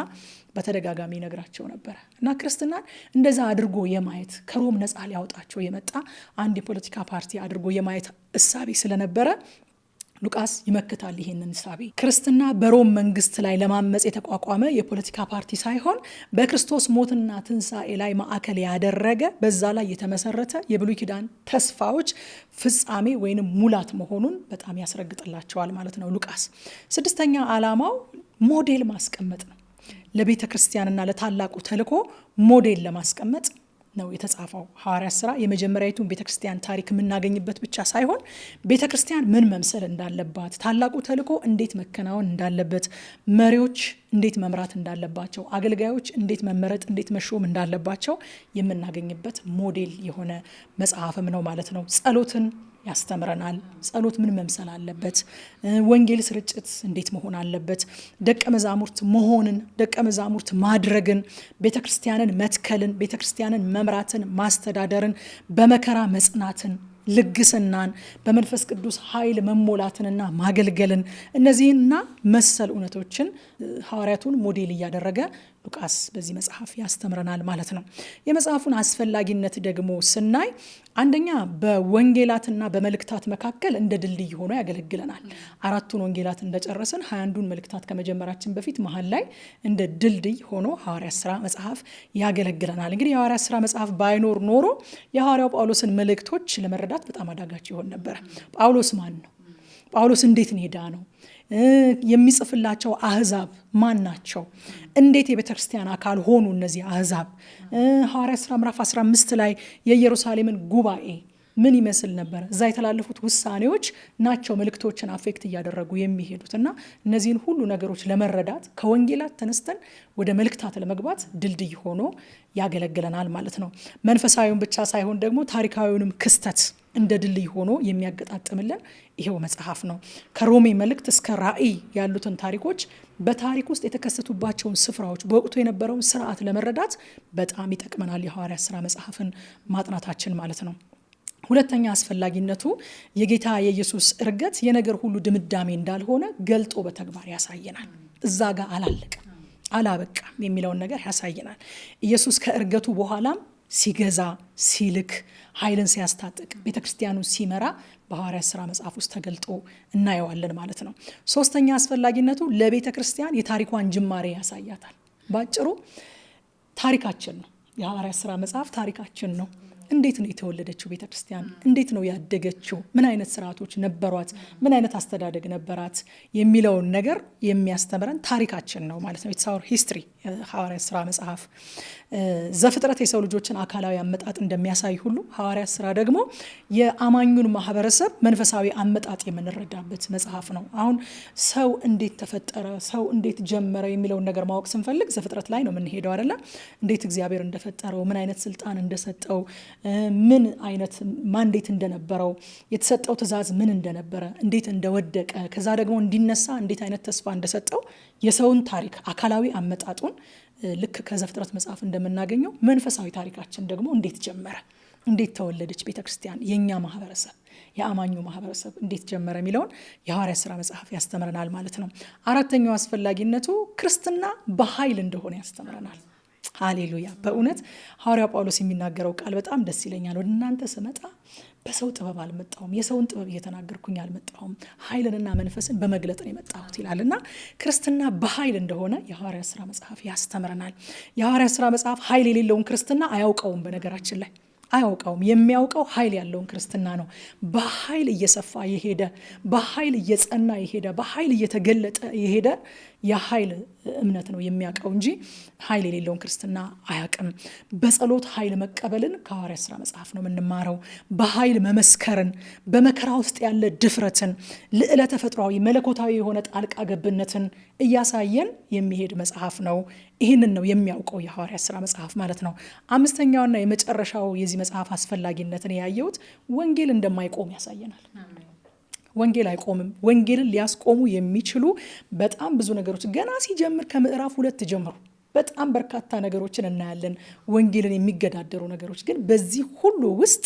በተደጋጋሚ ይነግራቸው ነበረ። እና ክርስትናን እንደዛ አድርጎ የማየት ከሮም ነፃ ሊያወጣቸው የመጣ አንድ የፖለቲካ ፓርቲ አድርጎ የማየት እሳቤ ስለነበረ ሉቃስ ይመክታል ይሄንን እሳቤ። ክርስትና በሮም መንግስት ላይ ለማመጽ የተቋቋመ የፖለቲካ ፓርቲ ሳይሆን በክርስቶስ ሞትና ትንሣኤ ላይ ማዕከል ያደረገ በዛ ላይ የተመሰረተ የብሉይ ኪዳን ተስፋዎች ፍጻሜ ወይንም ሙላት መሆኑን በጣም ያስረግጥላቸዋል ማለት ነው ሉቃስ። ስድስተኛ ዓላማው ሞዴል ማስቀመጥ ነው። ለቤተ ክርስቲያንና ለታላቁ ተልእኮ ሞዴል ለማስቀመጥ ነው የተጻፈው። ሐዋርያት ሥራ የመጀመሪያዊቱን ቤተክርስቲያን ታሪክ የምናገኝበት ብቻ ሳይሆን ቤተክርስቲያን ምን መምሰል እንዳለባት፣ ታላቁ ተልእኮ እንዴት መከናወን እንዳለበት፣ መሪዎች እንዴት መምራት እንዳለባቸው፣ አገልጋዮች እንዴት መመረጥ እንዴት መሾም እንዳለባቸው የምናገኝበት ሞዴል የሆነ መጽሐፍም ነው ማለት ነው። ጸሎትን ያስተምረናል። ጸሎት ምን መምሰል አለበት፣ ወንጌል ስርጭት እንዴት መሆን አለበት፣ ደቀ መዛሙርት መሆንን፣ ደቀ መዛሙርት ማድረግን፣ ቤተክርስቲያንን መትከልን፣ ቤተክርስቲያንን መምራትን፣ ማስተዳደርን፣ በመከራ መጽናትን፣ ልግስናን፣ በመንፈስ ቅዱስ ኃይል መሞላትንና ማገልገልን፣ እነዚህና መሰል እውነቶችን ሐዋርያቱን ሞዴል እያደረገ ሉቃስ በዚህ መጽሐፍ ያስተምረናል ማለት ነው። የመጽሐፉን አስፈላጊነት ደግሞ ስናይ አንደኛ በወንጌላትና በመልእክታት መካከል እንደ ድልድይ ሆኖ ያገለግለናል። 4ቱን ወንጌላት እንደጨረስን 21ዱን መልእክታት ከመጀመራችን በፊት መሀል ላይ እንደ ድልድይ ሆኖ ሐዋርያት ሥራ መጽሐፍ ያገለግለናል። እንግዲህ የሐዋርያት ሥራ መጽሐፍ ባይኖር ኖሮ የሐዋርያው ጳውሎስን መልእክቶች ለመረዳት በጣም አዳጋች ይሆን ነበር። ጳውሎስ ማን ነው? ጳውሎስ እንዴት ነው ሄዳ ነው? የሚጽፍላቸው አህዛብ ማን ናቸው? እንዴት የቤተ ክርስቲያን አካል ሆኑ እነዚህ አህዛብ? ሐዋርያት ሥራ ምዕራፍ 15 ላይ የኢየሩሳሌምን ጉባኤ ምን ይመስል ነበር? እዛ የተላለፉት ውሳኔዎች ናቸው መልእክቶችን አፌክት እያደረጉ የሚሄዱት እና እነዚህን ሁሉ ነገሮች ለመረዳት ከወንጌላት ተነስተን ወደ መልእክታት ለመግባት ድልድይ ሆኖ ያገለግለናል ማለት ነው። መንፈሳዊውን ብቻ ሳይሆን ደግሞ ታሪካዊውንም ክስተት እንደ ድልድይ ሆኖ የሚያገጣጥምልን ይሄው መጽሐፍ ነው። ከሮሜ መልእክት እስከ ራእይ ያሉትን ታሪኮች በታሪክ ውስጥ የተከሰቱባቸውን ስፍራዎች በወቅቱ የነበረውን ስርዓት ለመረዳት በጣም ይጠቅመናል የሐዋርያት ሥራ መጽሐፍን ማጥናታችን ማለት ነው። ሁለተኛ አስፈላጊነቱ የጌታ የኢየሱስ እርገት የነገር ሁሉ ድምዳሜ እንዳልሆነ ገልጦ በተግባር ያሳየናል። እዛ ጋር አላበቃም የሚለውን ነገር ያሳየናል። ኢየሱስ ከእርገቱ በኋላም ሲገዛ፣ ሲልክ፣ ኃይልን ሲያስታጥቅ፣ ቤተክርስቲያኑን ሲመራ በሐዋርያት ሥራ መጽሐፍ ውስጥ ተገልጦ እናየዋለን ማለት ነው። ሶስተኛ አስፈላጊነቱ ለቤተ ክርስቲያን የታሪኳን ጅማሬ ያሳያታል። ባጭሩ ታሪካችን ነው። የሐዋርያት ሥራ መጽሐፍ ታሪካችን ነው። እንዴት ነው የተወለደችው ቤተ ክርስቲያን? እንዴት ነው ያደገችው? ምን አይነት ስርዓቶች ነበሯት? ምን አይነት አስተዳደግ ነበራት? የሚለውን ነገር የሚያስተምረን ታሪካችን ነው ማለት ነው። ኢትስ አወር ሂስትሪ ሐዋርያት ሥራ መጽሐፍ። ዘፍጥረት የሰው ልጆችን አካላዊ አመጣጥ እንደሚያሳይ ሁሉ ሐዋርያት ሥራ ደግሞ የአማኙን ማህበረሰብ መንፈሳዊ አመጣጥ የምንረዳበት መጽሐፍ ነው። አሁን ሰው እንዴት ተፈጠረ፣ ሰው እንዴት ጀመረ የሚለውን ነገር ማወቅ ስንፈልግ ዘፍጥረት ላይ ነው የምንሄደው አይደለ? እንዴት እግዚአብሔር እንደፈጠረው፣ ምን አይነት ስልጣን እንደሰጠው፣ ምን አይነት ማንዴት እንደነበረው፣ የተሰጠው ትእዛዝ ምን እንደነበረ፣ እንዴት እንደወደቀ፣ ከዛ ደግሞ እንዲነሳ እንዴት አይነት ተስፋ እንደሰጠው የሰውን ታሪክ አካላዊ አመጣጡን ልክ ከዘፍጥረት መጽሐፍ እንደምናገኘው መንፈሳዊ ታሪካችን ደግሞ እንዴት ጀመረ፣ እንዴት ተወለደች ቤተክርስቲያን፣ የኛ ማህበረሰብ፣ የአማኙ ማህበረሰብ እንዴት ጀመረ የሚለውን የሐዋርያት ሥራ መጽሐፍ ያስተምረናል ማለት ነው። አራተኛው አስፈላጊነቱ ክርስትና በኃይል እንደሆነ ያስተምረናል። ሃሌሉያ! በእውነት ሐዋርያው ጳውሎስ የሚናገረው ቃል በጣም ደስ ይለኛል። ወደ እናንተ ስመጣ በሰው ጥበብ አልመጣሁም፣ የሰውን ጥበብ እየተናገርኩኝ አልመጣሁም፣ ኃይልንና መንፈስን በመግለጥ ነው የመጣሁት ይላል እና ክርስትና በኃይል እንደሆነ የሐዋርያት ሥራ መጽሐፍ ያስተምረናል። የሐዋርያት ሥራ መጽሐፍ ኃይል የሌለውን ክርስትና አያውቀውም። በነገራችን ላይ አያውቀውም። የሚያውቀው ኃይል ያለውን ክርስትና ነው። በኃይል እየሰፋ የሄደ፣ በኃይል እየጸና የሄደ፣ በኃይል እየተገለጠ የሄደ የኃይል እምነት ነው የሚያውቀው እንጂ ኃይል የሌለውን ክርስትና አያውቅም። በጸሎት ኃይል መቀበልን ከሐዋርያት ሥራ መጽሐፍ ነው የምንማረው። በኃይል መመስከርን፣ በመከራ ውስጥ ያለ ድፍረትን፣ ልዕለ ተፈጥሯዊ መለኮታዊ የሆነ ጣልቃ ገብነትን እያሳየን የሚሄድ መጽሐፍ ነው። ይህንን ነው የሚያውቀው የሐዋርያት ሥራ መጽሐፍ ማለት ነው። አምስተኛውና የመጨረሻው የዚህ መጽሐፍ አስፈላጊነትን ያየሁት ወንጌል እንደማይቆም ያሳየናል። ወንጌል አይቆምም። ወንጌልን ሊያስቆሙ የሚችሉ በጣም ብዙ ነገሮች ገና ሲጀምር ከምዕራፍ 2 ጀምሮ በጣም በርካታ ነገሮችን እናያለን፣ ወንጌልን የሚገዳደሩ ነገሮች። ግን በዚህ ሁሉ ውስጥ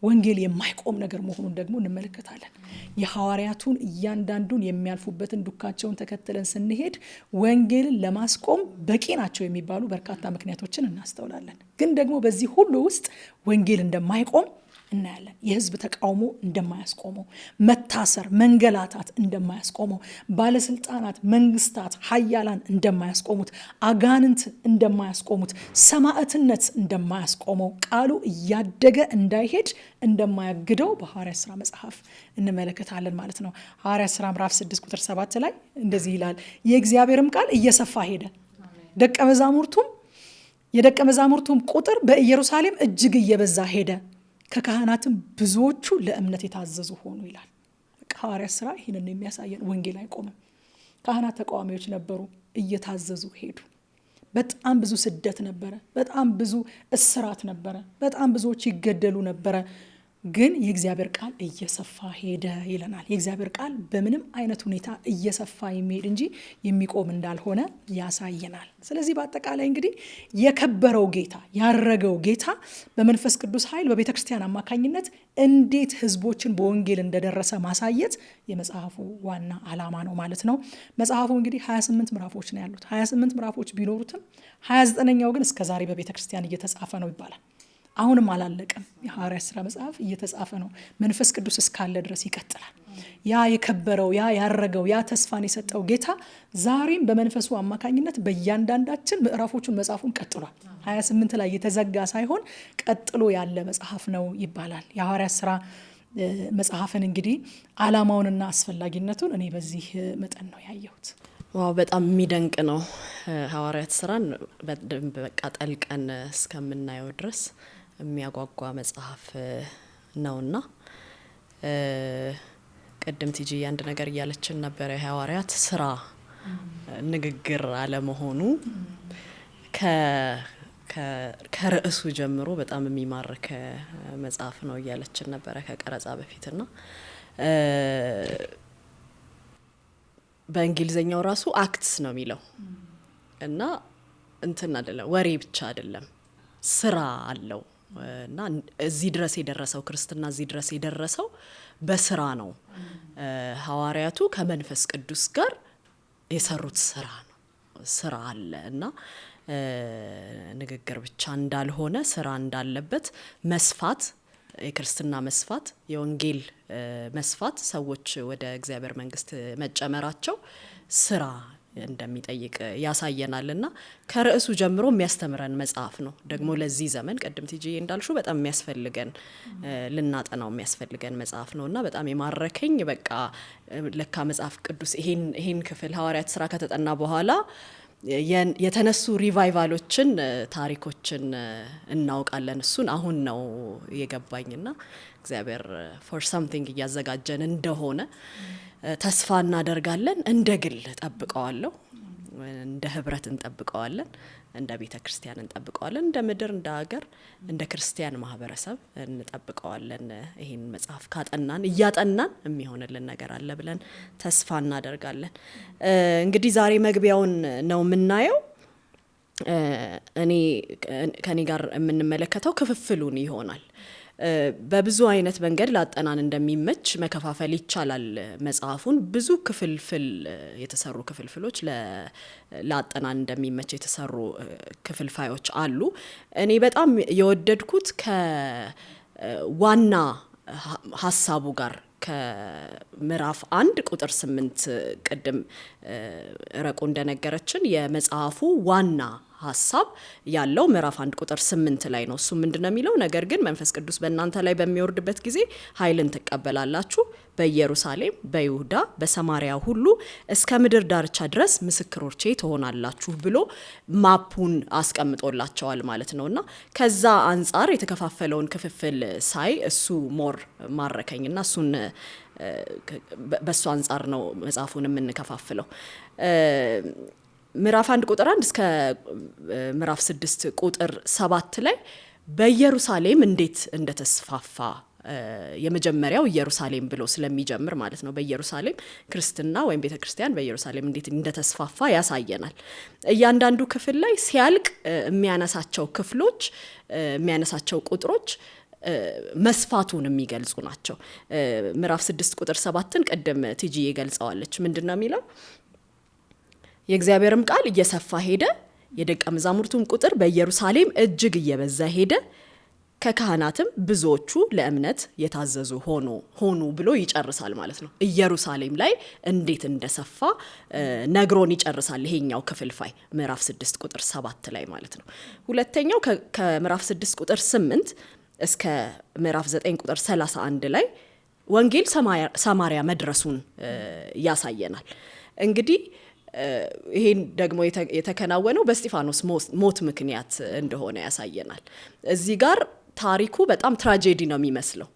ወንጌል የማይቆም ነገር መሆኑን ደግሞ እንመለከታለን። የሐዋርያቱን እያንዳንዱን የሚያልፉበትን ዱካቸውን ተከትለን ስንሄድ ወንጌልን ለማስቆም በቂ ናቸው የሚባሉ በርካታ ምክንያቶችን እናስተውላለን። ግን ደግሞ በዚህ ሁሉ ውስጥ ወንጌል እንደማይቆም እናያለን። የሕዝብ ተቃውሞ እንደማያስቆመው፣ መታሰር፣ መንገላታት እንደማያስቆመው፣ ባለስልጣናት፣ መንግስታት፣ ሀያላን እንደማያስቆሙት፣ አጋንንት እንደማያስቆሙት፣ ሰማዕትነት እንደማያስቆመው፣ ቃሉ እያደገ እንዳይሄድ እንደማያግደው በሐዋርያት ሥራ መጽሐፍ እንመለከታለን ማለት ነው። ሐዋርያት ሥራ ምዕራፍ 6 ቁጥር 7 ላይ እንደዚህ ይላል፣ የእግዚአብሔርም ቃል እየሰፋ ሄደ፣ የደቀ መዛሙርቱም ቁጥር በኢየሩሳሌም እጅግ እየበዛ ሄደ፣ ከካህናትም ብዙዎቹ ለእምነት የታዘዙ ሆኑ ይላል። ሐዋርያት ሥራ ይህንን የሚያሳየን ወንጌል አይቆምም። ካህናት ተቃዋሚዎች ነበሩ፣ እየታዘዙ ሄዱ። በጣም ብዙ ስደት ነበረ፣ በጣም ብዙ እስራት ነበረ፣ በጣም ብዙዎች ይገደሉ ነበረ። ግን የእግዚአብሔር ቃል እየሰፋ ሄደ ይለናል። የእግዚአብሔር ቃል በምንም አይነት ሁኔታ እየሰፋ የሚሄድ እንጂ የሚቆም እንዳልሆነ ያሳየናል። ስለዚህ በአጠቃላይ እንግዲህ የከበረው ጌታ ያረገው ጌታ በመንፈስ ቅዱስ ኃይል በቤተ ክርስቲያን አማካኝነት እንዴት ህዝቦችን በወንጌል እንደደረሰ ማሳየት የመጽሐፉ ዋና ዓላማ ነው ማለት ነው። መጽሐፉ እንግዲህ 28 ምዕራፎች ነው ያሉት። 28 ምዕራፎች ቢኖሩትም 29ኛው ግን እስከ ዛሬ በቤተ ክርስቲያን እየተጻፈ ነው ይባላል። አሁንም አላለቀም። የሐዋርያት ሥራ መጽሐፍ እየተጻፈ ነው። መንፈስ ቅዱስ እስካለ ድረስ ይቀጥላል። ያ የከበረው ያ ያረገው ያ ተስፋን የሰጠው ጌታ ዛሬም በመንፈሱ አማካኝነት በእያንዳንዳችን ምዕራፎቹን መጽሐፉን ቀጥሏል። 28 ላይ የተዘጋ ሳይሆን ቀጥሎ ያለ መጽሐፍ ነው ይባላል። የሐዋርያት ሥራ መጽሐፍን እንግዲህ ዓላማውንና አስፈላጊነቱን እኔ በዚህ መጠን ነው ያየሁት። ዋው በጣም የሚደንቅ ነው። ሐዋርያት ሥራን በደንብ በቃ ጠልቀን እስከምናየው ድረስ የሚያጓጓ መጽሐፍ ነውና ቅድም ቲጂ አንድ ነገር እያለችን ነበር። የሐዋርያት ሥራ ንግግር አለመሆኑ ከርዕሱ ጀምሮ በጣም የሚማርክ መጽሐፍ ነው እያለችን ነበረ ከቀረጻ በፊትና በእንግሊዘኛው ራሱ አክትስ ነው የሚለው እና እንትን አይደለም ወሬ ብቻ አይደለም ስራ አለው እና እዚህ ድረስ የደረሰው ክርስትና እዚህ ድረስ የደረሰው በስራ ነው። ሐዋርያቱ ከመንፈስ ቅዱስ ጋር የሰሩት ስራ አለ እና ንግግር ብቻ እንዳልሆነ ስራ እንዳለበት መስፋት፣ የክርስትና መስፋት፣ የወንጌል መስፋት፣ ሰዎች ወደ እግዚአብሔር መንግስት መጨመራቸው ስራ እንደሚጠይቅ ያሳየናልና ከርዕሱ ጀምሮ የሚያስተምረን መጽሐፍ ነው። ደግሞ ለዚህ ዘመን ቀደም ቲጂ እንዳልሹ በጣም የሚያስፈልገን ልናጠናው የሚያስፈልገን መጽሐፍ ነውና በጣም የማረከኝ በቃ ለካ መጽሐፍ ቅዱስ ይሄን ክፍል ሐዋርያት ሥራ ከተጠና በኋላ የተነሱ ሪቫይቫሎችን ታሪኮችን እናውቃለን። እሱን አሁን ነው የገባኝና እግዚአብሔር ፎር ሳምቲንግ እያዘጋጀን እንደሆነ ተስፋ እናደርጋለን። እንደ ግል ጠብቀዋለሁ፣ እንደ ህብረት እንጠብቀዋለን፣ እንደ ቤተ ክርስቲያን እንጠብቀዋለን፣ እንደ ምድር እንደ ሀገር እንደ ክርስቲያን ማህበረሰብ እንጠብቀዋለን። ይሄን መጽሐፍ ካጠናን እያጠናን የሚሆንልን ነገር አለ ብለን ተስፋ እናደርጋለን። እንግዲህ ዛሬ መግቢያውን ነው የምናየው። ከኔ ጋር የምንመለከተው ክፍፍሉን ይሆናል። በብዙ አይነት መንገድ ላጠናን እንደሚመች መከፋፈል ይቻላል። መጽሐፉን ብዙ ክፍልፍል የተሰሩ ክፍልፍሎች ላጠናን እንደሚመች የተሰሩ ክፍልፋዮች አሉ። እኔ በጣም የወደድኩት ከዋና ሀሳቡ ጋር ከምዕራፍ 1 ቁጥር 8 ቅድም ረቁ እንደነገረችን የመጽሐፉ ዋና ሀሳብ ያለው ምዕራፍ 1 ቁጥር 8 ላይ ነው። እሱ ምንድነው የሚለው? ነገር ግን መንፈስ ቅዱስ በእናንተ ላይ በሚወርድበት ጊዜ ኃይልን ትቀበላላችሁ፣ በኢየሩሳሌም፣ በይሁዳ፣ በሰማሪያ ሁሉ እስከ ምድር ዳርቻ ድረስ ምስክሮቼ ትሆናላችሁ ብሎ ማፑን አስቀምጦላቸዋል ማለት ነውና ከዛ አንጻር የተከፋፈለውን ክፍፍል ሳይ እሱ ሞር ማረከኝና እሱን በሱ አንጻር ነው መጽሐፉን የምንከፋፍለው። ምዕራፍ 1 ቁጥር 1 እስከ ምዕራፍ 6 ቁጥር 7 ላይ በኢየሩሳሌም እንዴት እንደተስፋፋ የመጀመሪያው ኢየሩሳሌም ብሎ ስለሚጀምር ማለት ነው። በኢየሩሳሌም ክርስትና ወይም ቤተክርስቲያን በኢየሩሳሌም እንዴት እንደተስፋፋ ያሳየናል። እያንዳንዱ ክፍል ላይ ሲያልቅ የሚያነሳቸው ክፍሎች የሚያነሳቸው ቁጥሮች መስፋቱን የሚገልጹ ናቸው። ምዕራፍ 6 ቁጥር 7ን ቀደም ቲጂ ይገልጸዋለች። ምንድነው የሚለው? የእግዚአብሔርም ቃል እየሰፋ ሄደ፣ የደቀ መዛሙርቱም ቁጥር በኢየሩሳሌም እጅግ እየበዛ ሄደ፣ ከካህናትም ብዙዎቹ ለእምነት የታዘዙ ሆኑ ብሎ ይጨርሳል ማለት ነው። ኢየሩሳሌም ላይ እንዴት እንደሰፋ ነግሮን ይጨርሳል ይሄኛው ክፍልፋይ ምዕራፍ 6 ቁጥር 7 ላይ ማለት ነው። ሁለተኛው ከምዕራፍ 6 ቁጥር 8 እስከ ምዕራፍ 9 ቁጥር 31 ላይ ወንጌል ሰማሪያ መድረሱን ያሳየናል። እንግዲህ ይሄን ደግሞ የተከናወነው በእስጢፋኖስ ሞት ምክንያት እንደሆነ ያሳየናል። እዚህ ጋር ታሪኩ በጣም ትራጀዲ ነው የሚመስለው።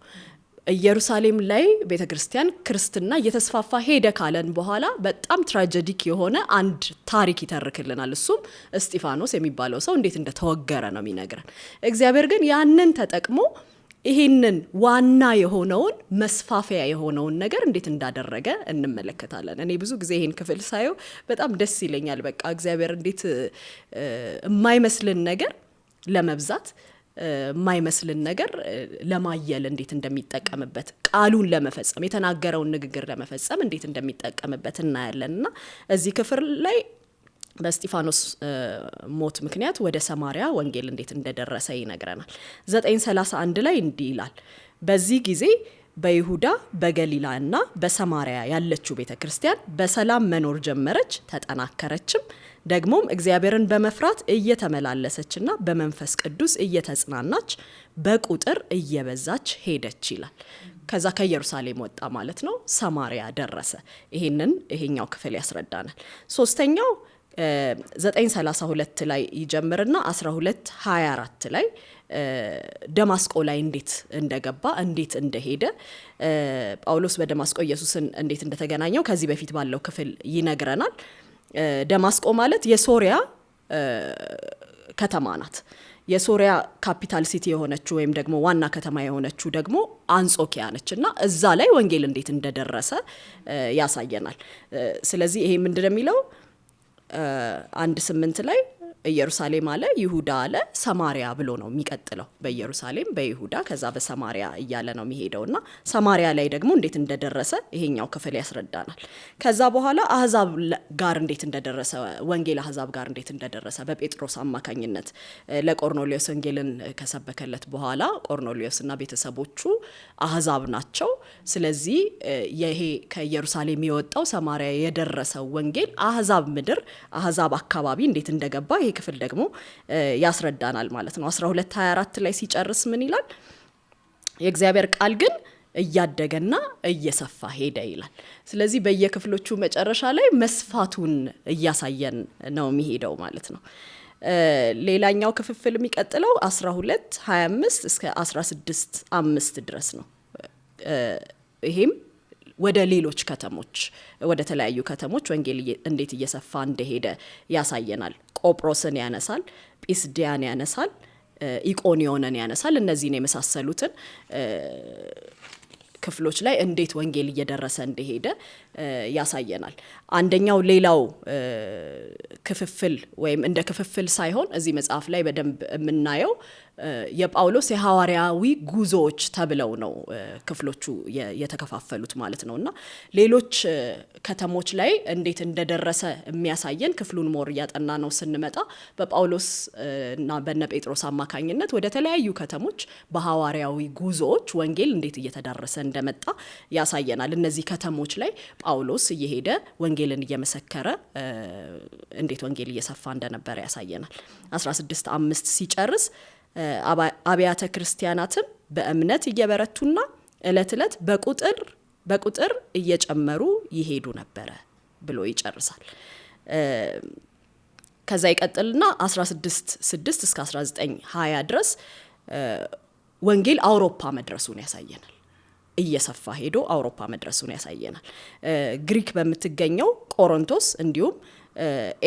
ኢየሩሳሌም ላይ ቤተክርስቲያን ክርስትና እየተስፋፋ ሄደ ካለን በኋላ በጣም ትራጀዲክ የሆነ አንድ ታሪክ ይተርክልናል። እሱም እስጢፋኖስ የሚባለው ሰው እንዴት እንደተወገረ ነው የሚነግረን። እግዚአብሔር ግን ያንን ተጠቅሞ ይሄንን ዋና የሆነውን መስፋፊያ የሆነውን ነገር እንዴት እንዳደረገ እንመለከታለን። እኔ ብዙ ጊዜ ይሄን ክፍል ሳየው በጣም ደስ ይለኛል። በቃ እግዚአብሔር እንዴት የማይመስልን ነገር ለመብዛት የማይመስልን ነገር ለማየል እንዴት እንደሚጠቀምበት ቃሉን ለመፈጸም የተናገረውን ንግግር ለመፈጸም እንዴት እንደሚጠቀምበት እናያለንና እዚህ ክፍል ላይ በስጢፋኖስ ሞት ምክንያት ወደ ሰማሪያ ወንጌል እንዴት እንደደረሰ ይነግረናል። 9:31 ላይ እንዲህ ይላል። በዚህ ጊዜ በይሁዳ በገሊላ እና በሰማሪያ ያለችው ቤተክርስቲያን በሰላም መኖር ጀመረች፣ ተጠናከረችም። ደግሞም እግዚአብሔርን በመፍራት እየተመላለሰችና በመንፈስ ቅዱስ እየተጽናናች በቁጥር እየበዛች ሄደች ይላል። ከዛ ከኢየሩሳሌም ወጣ ማለት ነው፣ ሰማሪያ ደረሰ። ይሄኛው ክፍል ያስረዳናል። ሶስተኛው 9:32 ላይ ይጀምርና 12:24 ላይ ደማስቆ ላይ እንዴት እንደገባ እንዴት እንደሄደ ጳውሎስ በደማስቆ ኢየሱስን እንዴት እንደተገናኘው ከዚህ በፊት ባለው ክፍል ይነግረናል። ደማስቆ ማለት የሶሪያ ከተማ ናት። የሶሪያ ካፒታል ሲቲ የሆነችው ወይም ደግሞ ዋና ከተማ የሆነችው ደግሞ አንጾኪያ ነች እና እዛ ላይ ወንጌል እንዴት እንደደረሰ ያሳየናል። ስለዚህ ይሄ ምንድነው የሚለው 1:8 ላይ ኢየሩሳሌም አለ፣ ይሁዳ አለ፣ ሰማሪያ ብሎ ነው የሚቀጥለው። በኢየሩሳሌም በይሁዳ ከዛ በሰማሪያ እያለ ነው የሚሄደውና ሰማሪያ ላይ ደግሞ እንዴት እንደደረሰ ይሄኛው ክፍል ያስረዳናል። ከዛ በኋላ አህዛብ ጋር እንዴት እንደደረሰ ወንጌል አህዛብ ጋር እንዴት እንደደረሰ በጴጥሮስ አማካኝነት ለቆርኔሊዮስ ወንጌልን ከሰበከለት በኋላ ቆርኔሊዮስና ቤተሰቦቹ አህዛብ ናቸው። ስለዚህ ይሄ ከኢየሩሳሌም የወጣው ሰማሪያ የደረሰው ወንጌል አህዛብ ምድር አህዛብ አካባቢ እንዴት እንደገባ ይሄ ክፍል ደግሞ ያስረዳናል ማለት ነው። 12:24 ላይ ሲጨርስ ምን ይላል? የእግዚአብሔር ቃል ግን እያደገና እየሰፋ ሄደ ይላል። ስለዚህ በየክፍሎቹ መጨረሻ ላይ መስፋቱን እያሳየን ነው የሚሄደው ማለት ነው። ሌላኛው ክፍል የሚቀጥለው 12:25 እስከ 16:5 ድረስ ነው። ይሄም ወደ ሌሎች ከተሞች ወደ ተለያዩ ከተሞች ወንጌል እንዴት እየሰፋ እንደሄደ ያሳየናል። ቆጵሮስን ያነሳል፣ ጲስዲያን ያነሳል፣ ኢቆኒዮንን ያነሳል። እነዚህን የመሳሰሉትን ክፍሎች ላይ እንዴት ወንጌል እየደረሰ እንደሄደ ያሳየናል። አንደኛው ሌላው ክፍፍል ወይም እንደ ክፍፍል ሳይሆን እዚህ መጽሐፍ ላይ በደንብ የምናየው የጳውሎስ የሐዋርያዊ ጉዞዎች ተብለው ነው ክፍሎቹ የተከፋፈሉት ማለት ነውና ሌሎች ከተሞች ላይ እንዴት እንደደረሰ የሚያሳየን ክፍሉን ሞር ያጠና ነው ስንመጣ በጳውሎስ እና በነ ጴጥሮስ አማካኝነት ወደ ተለያዩ ከተሞች በሐዋርያዊ ጉዞዎች ወንጌል እንዴት እየተዳረሰ እንደመጣ ያሳየናል። እነዚህ ከተሞች ላይ ጳውሎስ እየሄደ ወንጌልን እየመሰከረ እንዴት ወንጌል እየሰፋ እንደነበረ ያሳየናል። 16:5 ሲጨርስ አብያተ ክርስቲያናትም በእምነት እየበረቱና እለት እለት በቁጥር እየጨመሩ ይሄዱ ነበረ ብሎ ይጨርሳል። ከዛ ይቀጥልና 16:6 እስከ 19:20 ድረስ ወንጌል አውሮፓ መድረሱን ያሳየናል። እየሰፋ ሄዶ አውሮፓ መድረሱን ያሳየናል። ግሪክ በምትገኘው ቆሮንቶስ እንዲሁም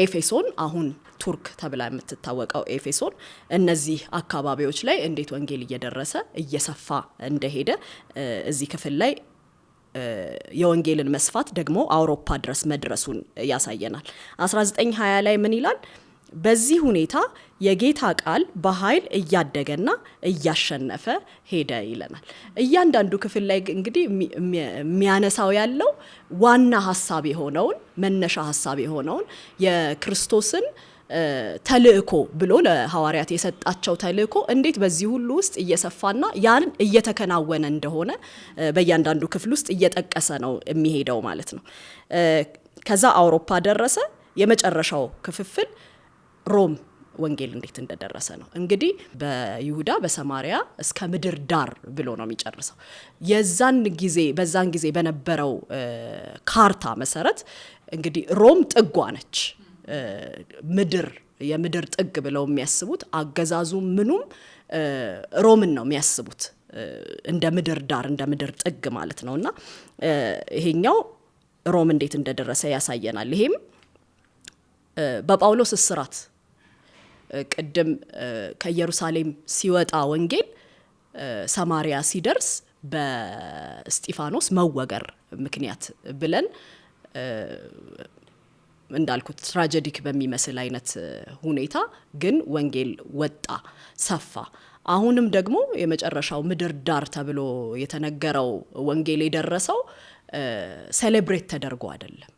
ኤፌሶን አሁን ቱርክ ተብላ የምትታወቀው ኤፌሶን እነዚህ አካባቢዎች ላይ እንዴት ወንጌል እየደረሰ እየሰፋ እንደሄደ እዚህ ክፍል ላይ የወንጌልን መስፋት ደግሞ አውሮፓ ድረስ መድረሱን ያሳየናል። 19:20 ላይ ምን ይላል? በዚህ ሁኔታ የጌታ ቃል በኃይል እያደገና እያሸነፈ ሄደ ይለናል። እያንዳንዱ ክፍል ላይ እንግዲህ የሚያነሳው ያለው ዋና ሀሳብ የሆነውን መነሻ ሀሳብ የሆነውን የክርስቶስን ተልእኮ ብሎ ለሐዋርያት የሰጣቸው ተልእኮ እንዴት በዚህ ሁሉ ውስጥ እየሰፋና ያን እየተከናወነ እንደሆነ በእያንዳንዱ ክፍል ውስጥ እየጠቀሰ ነው የሚሄደው ማለት ነው። ከዛ አውሮፓ ደረሰ። የመጨረሻው ክፍፍል ሮም ወንጌል እንዴት እንደደረሰ ነው። እንግዲህ በይሁዳ በሰማሪያ እስከ ምድር ዳር ብሎ ነው የሚጨርሰው። በዛን ጊዜ በነበረው ካርታ መሰረት እንግዲህ ሮም ጥጓ ነች። የምድር ጥግ ብለው የሚያስቡት አገዛዙ ምኑም ሮምን ነው የሚያስቡት እንደ ምድር ዳር እንደ ምድር ጥግ ማለት ነውና ይሄኛው ሮም እንዴት እንደደረሰ ያሳየናል። ይሄም በጳውሎስ እስራት ቅድም ከኢየሩሳሌም ሲወጣ ወንጌል ሰማሪያ ሲደርስ በእስጢፋኖስ መወገር ምክንያት ብለን እንዳልኩት ትራጀዲክ በሚመስል አይነት ሁኔታ ግን ወንጌል ወጣ ሰፋ። አሁንም ደግሞ የመጨረሻው ምድር ዳር ተብሎ የተነገረው ወንጌል የደረሰው ሴሌብሬት ተደርጎ አይደለም።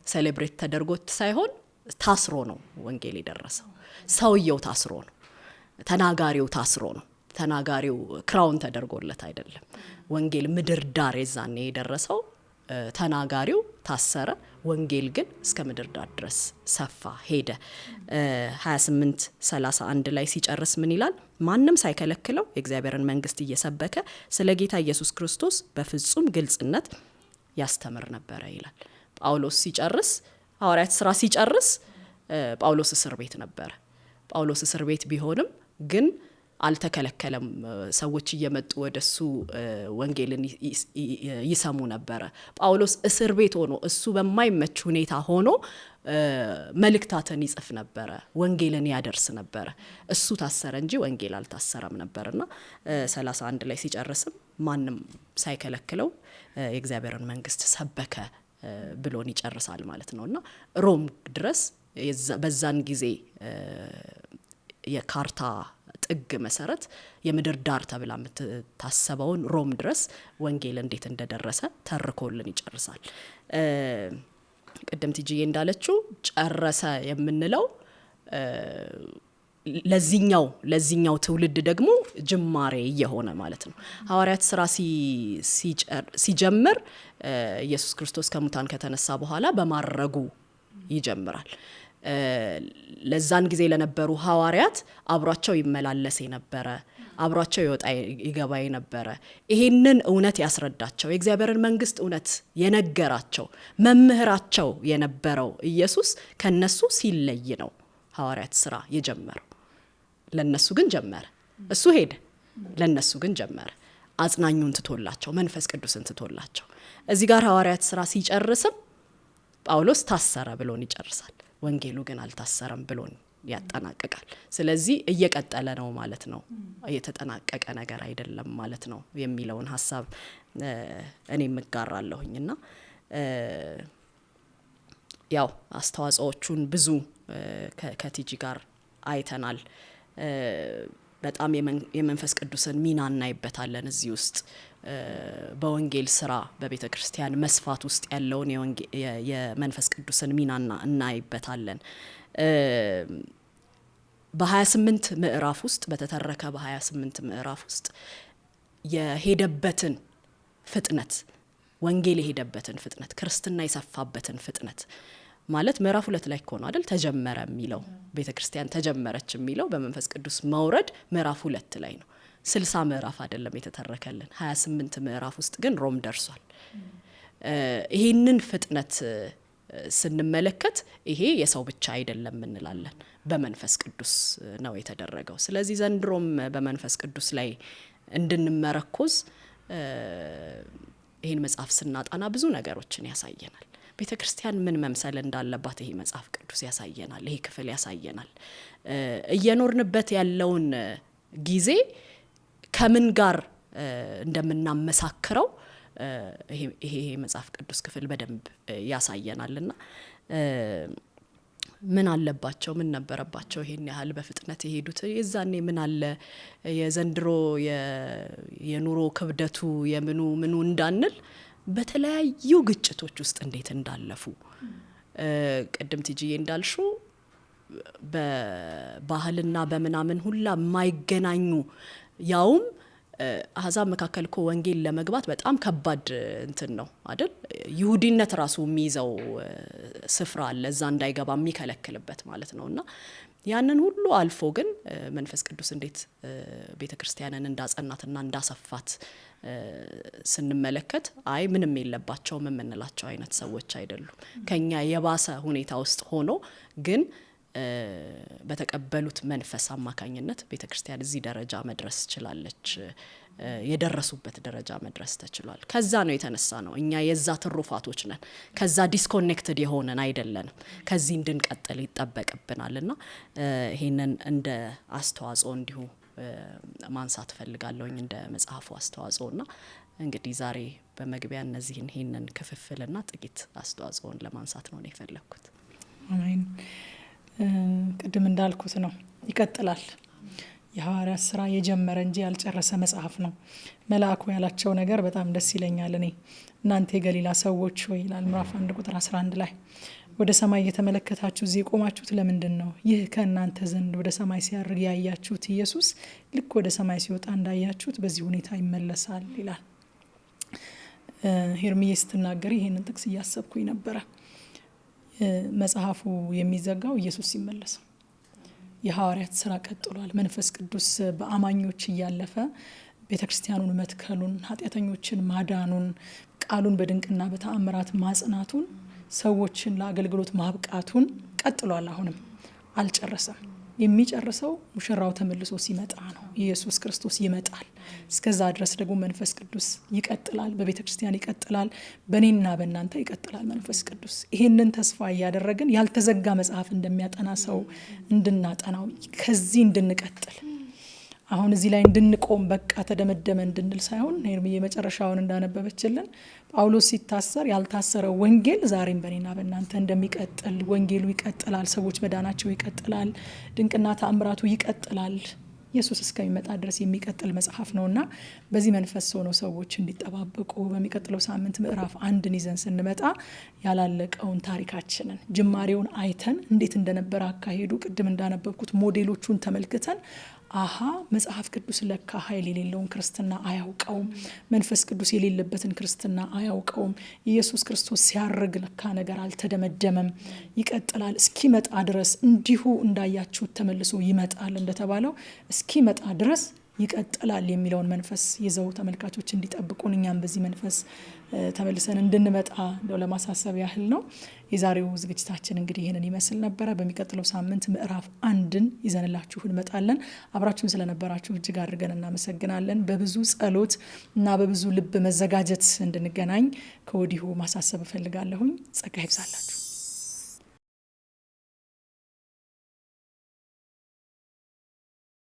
ሴሌብሬት ተደርጎ ሳይሆን ታስሮ ነው ወንጌል የደረሰው። ሰውየው ታስሮ ነው፣ ተናጋሪው ታስሮ ነው። ተናጋሪው ክራውን ተደርጎለት አይደለም። ወንጌል ምድር ዳር የዛኔ የደረሰው ተናጋሪው ታሰረ፣ ወንጌል ግን እስከ ምድር ዳር ድረስ ሰፋ ሄደ። 28:31 ላይ ሲጨርስ ምን ይላል? ማንም ሳይከለክለው የእግዚአብሔርን መንግስት እየሰበከ ስለ ጌታ ኢየሱስ ክርስቶስ በፍጹም ግልጽነት ያስተምር ነበረ ይላል። ጳውሎስ ሲጨርስ፣ ሐዋርያት ስራ ሲጨርስ ጳውሎስ እስር ቤት ነበረ። ጳውሎስ እስር ቤት ቢሆንም ግን አልተከለከለም። ሰዎች እየመጡ ወደሱ ወንጌልን ይሰሙ ነበረ። ጳውሎስ እስር ቤት ሆኖ እሱ በማይመች ሁኔታ ሆኖ መልእክታትን ይጽፍ ነበረ፣ ወንጌልን ያደርስ ነበረ። እሱ ታሰረ እንጂ ወንጌል አልታሰረም ነበርና 31 ላይ ሲጨርስም ማንም ሳይከለክለው የእግዚአብሔርን መንግስት ሰበከ ብሎን ይጨርሳል ማለት ነውና ሮም ድረስ በዛን ጊዜ የካርታ ጥግ መሰረት የምድር ዳር ተብላ የምትታሰበውን ሮም ድረስ ወንጌል እንዴት እንደደረሰ ተርኮልን ይጨርሳል። ቅድም ቲጂዬ እንዳለችው ጨረሰ የምንለው ለዚህኛው ትውልድ ደግሞ ጅማሬ እየሆነ ማለት ነው። ሐዋርያት ስራ ሲጀምር ኢየሱስ ክርስቶስ ከሙታን ከተነሳ በኋላ በማረጉ ይጀምራል። ለዛን ጊዜ ለነበሩ ሐዋርያት አብሯቸው ይመላለስ የነበረ፣ አብሯቸው ይወጣ ይገባ የነበረ፣ ይሄንን እውነት ያስረዳቸው፣ የእግዚአብሔርን መንግስት እውነት የነገራቸው መምህራቸው የነበረው ኢየሱስ ከነሱ ሲለይ ነው ሐዋርያት ስራ የጀመረው። ለነሱ ግን ጀመረ። እሱ ሄደ፣ ለነሱ ግን ጀመረ። አጽናኙን ትቶላቸው፣ መንፈስ ቅዱስን ትቶላቸው። እዚህ ጋር ሐዋርያት ስራ ሲጨርስም ጳውሎስ ታሰረ ብሎን ይጨርሳል። ወንጌሉ ግን አልታሰረም ብሎን ያጠናቅቃል። ስለዚህ እየቀጠለ ነው ማለት ነው፣ የተጠናቀቀ ነገር አይደለም ማለት ነው የሚለውን ሀሳብ እኔ እጋራለሁኝና ያው አስተዋጽኦቹን ብዙ ከቲጂ ጋር አይተናል። በጣም የመንፈስ ቅዱስን ሚና እናይበታለን እዚህ ውስጥ በወንጌል ስራ በቤተ ክርስቲያን መስፋት ውስጥ ያለውን የመንፈስ ቅዱስን ሚና እናይበታለን። በ28 ምዕራፍ ውስጥ በተተረከ በ28 ምዕራፍ ውስጥ የሄደበትን ፍጥነት፣ ወንጌል የሄደበትን ፍጥነት፣ ክርስትና የሰፋበትን ፍጥነት ማለት ምዕራፍ 2 ላይ እኮ ነው አይደል ተጀመረ የሚለው፣ ቤተ ክርስቲያን ተጀመረች የሚለው በመንፈስ ቅዱስ መውረድ ምዕራፍ 2 ላይ ነው። 60 ምዕራፍ አይደለም የተተረከልን፣ 28 ምዕራፍ ውስጥ ግን ሮም ደርሷል። ይሄንን ፍጥነት ስንመለከት ይሄ የሰው ብቻ አይደለም እንላለን፣ በመንፈስ ቅዱስ ነው የተደረገው። ስለዚህ ዘንድሮም በመንፈስ ቅዱስ ላይ እንድንመረኮዝ ይሄን መጽሐፍ ስናጣና ብዙ ነገሮችን ያሳየናል። ቤተ ክርስቲያን ምን መምሰል እንዳለባት ይሄ መጽሐፍ ቅዱስ ያሳየናል። ይሄ ክፍል ያሳየናል። እየኖርንበት ያለውን ጊዜ ከምን ጋር እንደምናመሳክረው ይሄ መጽሐፍ ቅዱስ ክፍል በደንብ ያሳየናልና ምን አለባቸው ምን ነበረባቸው ይሄን ያህል በፍጥነት የሄዱት? የዛኔ ምን አለ የዘንድሮ የኑሮ ክብደቱ ምኑ እንዳንል በተለያዩ ግጭቶች ውስጥ እንዴት እንዳለፉ ቅድም ቲጂዬ እንዳልሹ በባህልና በምናምን ሁላ የማይገናኙ ያውም አህዛብ መካከል እኮ ወንጌል ለመግባት በጣም ከባድ እንትን ነው አይደል? ይሁዲነት ራሱ የሚይዘው ስፍራ አለ፣ እዛ እንዳይገባ የሚከለክልበት ማለት ነውና ያንን ሁሉ አልፎ ግን መንፈስ ቅዱስ እንዴት ቤተክርስቲያንን እንዳጸናትና እንዳሰፋት ስንመለከት አይ ምንም የለባቸውም የምንላቸው አይነት ሰዎች አይደሉም። ከኛ የባሰ ሁኔታ ውስጥ ሆኖ ግን በተቀበሉት መንፈስ አማካኝነት ቤተክርስቲያን እዚህ ደረጃ መድረስ ችላለች። የደረሱበት ደረጃ መድረስ ተችሏል። ከዛ ነው የተነሳ ነው እኛ የዛ ትሩፋቶች ነን። ከዛ ዲስኮኔክትድ የሆነን አይደለንም። ከዚህ እንድንቀጥል ይጠበቅብናልና ይሄንን እንደ አስተዋጽኦ እንዲሁ ማንሳት ፈልጋለሁኝ እንደ መጽሐፉ አስተዋጽኦና እንግዲህ ዛሬ በመግቢያ እነዚህን ይሄንን ክፍፍልና ጥቂት አስተዋጽኦን ለማንሳት ነው የፈለኩት። አሜን። ቅድም እንዳልኩት ነው ይቀጥላል። የሐዋርያት ስራ የጀመረ እንጂ ያልጨረሰ መጽሐፍ ነው። መልአኩ ያላቸው ነገር በጣም ደስ ይለኛል። እኔ እናንተ የገሊላ ሰዎች ሆይ ይላል ምዕራፍ 1 ቁጥር 11 ላይ ወደ ሰማይ እየተመለከታችሁ እዚህ የቆማችሁት ለምንድን ነው? ይህ ከእናንተ ዘንድ ወደ ሰማይ ሲያርግ ያያችሁት ኢየሱስ ልክ ወደ ሰማይ ሲወጣ እንዳያችሁት በዚህ ሁኔታ ይመለሳል ይላል። ሄርሚዬ ስትናገሪ ይሄንን ጥቅስ እያሰብኩኝ ነበረ። መጽሐፉ የሚዘጋው ኢየሱስ ሲመለስ፣ የሐዋርያት ስራ ቀጥሏል። መንፈስ ቅዱስ በአማኞች እያለፈ ቤተክርስቲያኑን መትከሉን፣ ኃጢአተኞችን ማዳኑን፣ ቃሉን በድንቅና በተአምራት ማጽናቱን፣ ሰዎችን ለአገልግሎት ማብቃቱን ቀጥሏል። አሁንም አልጨረሰም። የሚጨርሰው ሙሽራው ተመልሶ ሲመጣ ነው። ኢየሱስ ክርስቶስ ይመጣል። እስከዛ ድረስ ደግሞ መንፈስ ቅዱስ ይቀጥላል፣ በቤተ ክርስቲያን ይቀጥላል፣ በእኔና በእናንተ ይቀጥላል መንፈስ ቅዱስ። ይሄንን ተስፋ እያደረግን ያልተዘጋ መጽሐፍ እንደሚያጠና ሰው እንድናጠናው፣ ከዚህ እንድንቀጥል፣ አሁን እዚህ ላይ እንድንቆም በቃ ተደመደመ እንድንል ሳይሆን ሄርሚዬ መጨረሻውን እንዳነበበችልን ጳውሎስ ሲታሰር ያልታሰረው ወንጌል ዛሬም በእኔና በእናንተ እንደሚቀጥል፣ ወንጌሉ ይቀጥላል፣ ሰዎች መዳናቸው ይቀጥላል፣ ድንቅና ተአምራቱ ይቀጥላል። ኢየሱስ እስከሚመጣ ድረስ የሚቀጥል መጽሐፍ ነውና በዚህ መንፈስ ሆነው ሰዎች እንዲጠባበቁ በሚቀጥለው ሳምንት ምዕራፍ 1 ይዘን ስንመጣ ያላለቀውን ታሪካችንን ጅማሬውን አይተን እንዴት እንደነበረ አካሄዱ ቅድም እንዳነበብኩት ሞዴሎቹን ተመልክተን አሃ መጽሐፍ ቅዱስ ለካ ኃይል የሌለውን ክርስትና አያውቀውም፣ መንፈስ ቅዱስ የሌለበትን ክርስትና አያውቀውም፣ ኢየሱስ ክርስቶስ ሲያርግ ለካ ነገር አልተደመደመም፣ ይቀጥላል፣ እስኪመጣ ድረስ እንዲሁ እንዳያችሁት ተመልሶ ይመጣል እንደተባለው እስኪመጣ ድረስ ይቀጥላል የሚለውን መንፈስ ይዘው ተመልካቾች እንዲጠብቁን እኛም በዚህ መንፈስ ተመልሰን እንድንመጣ እንደው ለማሳሰብ ያህል ነው። የዛሬው ዝግጅታችን እንግዲህ ይህንን ይመስል ነበረ። በሚቀጥለው ሳምንት ምዕራፍ 1 ይዘንላችሁ እንመጣለን። አብራችሁን ስለነበራችሁ እጅግ አድርገን እናመሰግናለን። በብዙ ጸሎት እና በብዙ ልብ መዘጋጀት እንድንገናኝ ከወዲሁ ማሳሰብ እፈልጋለሁኝ። ጸጋ ይብዛላችሁ።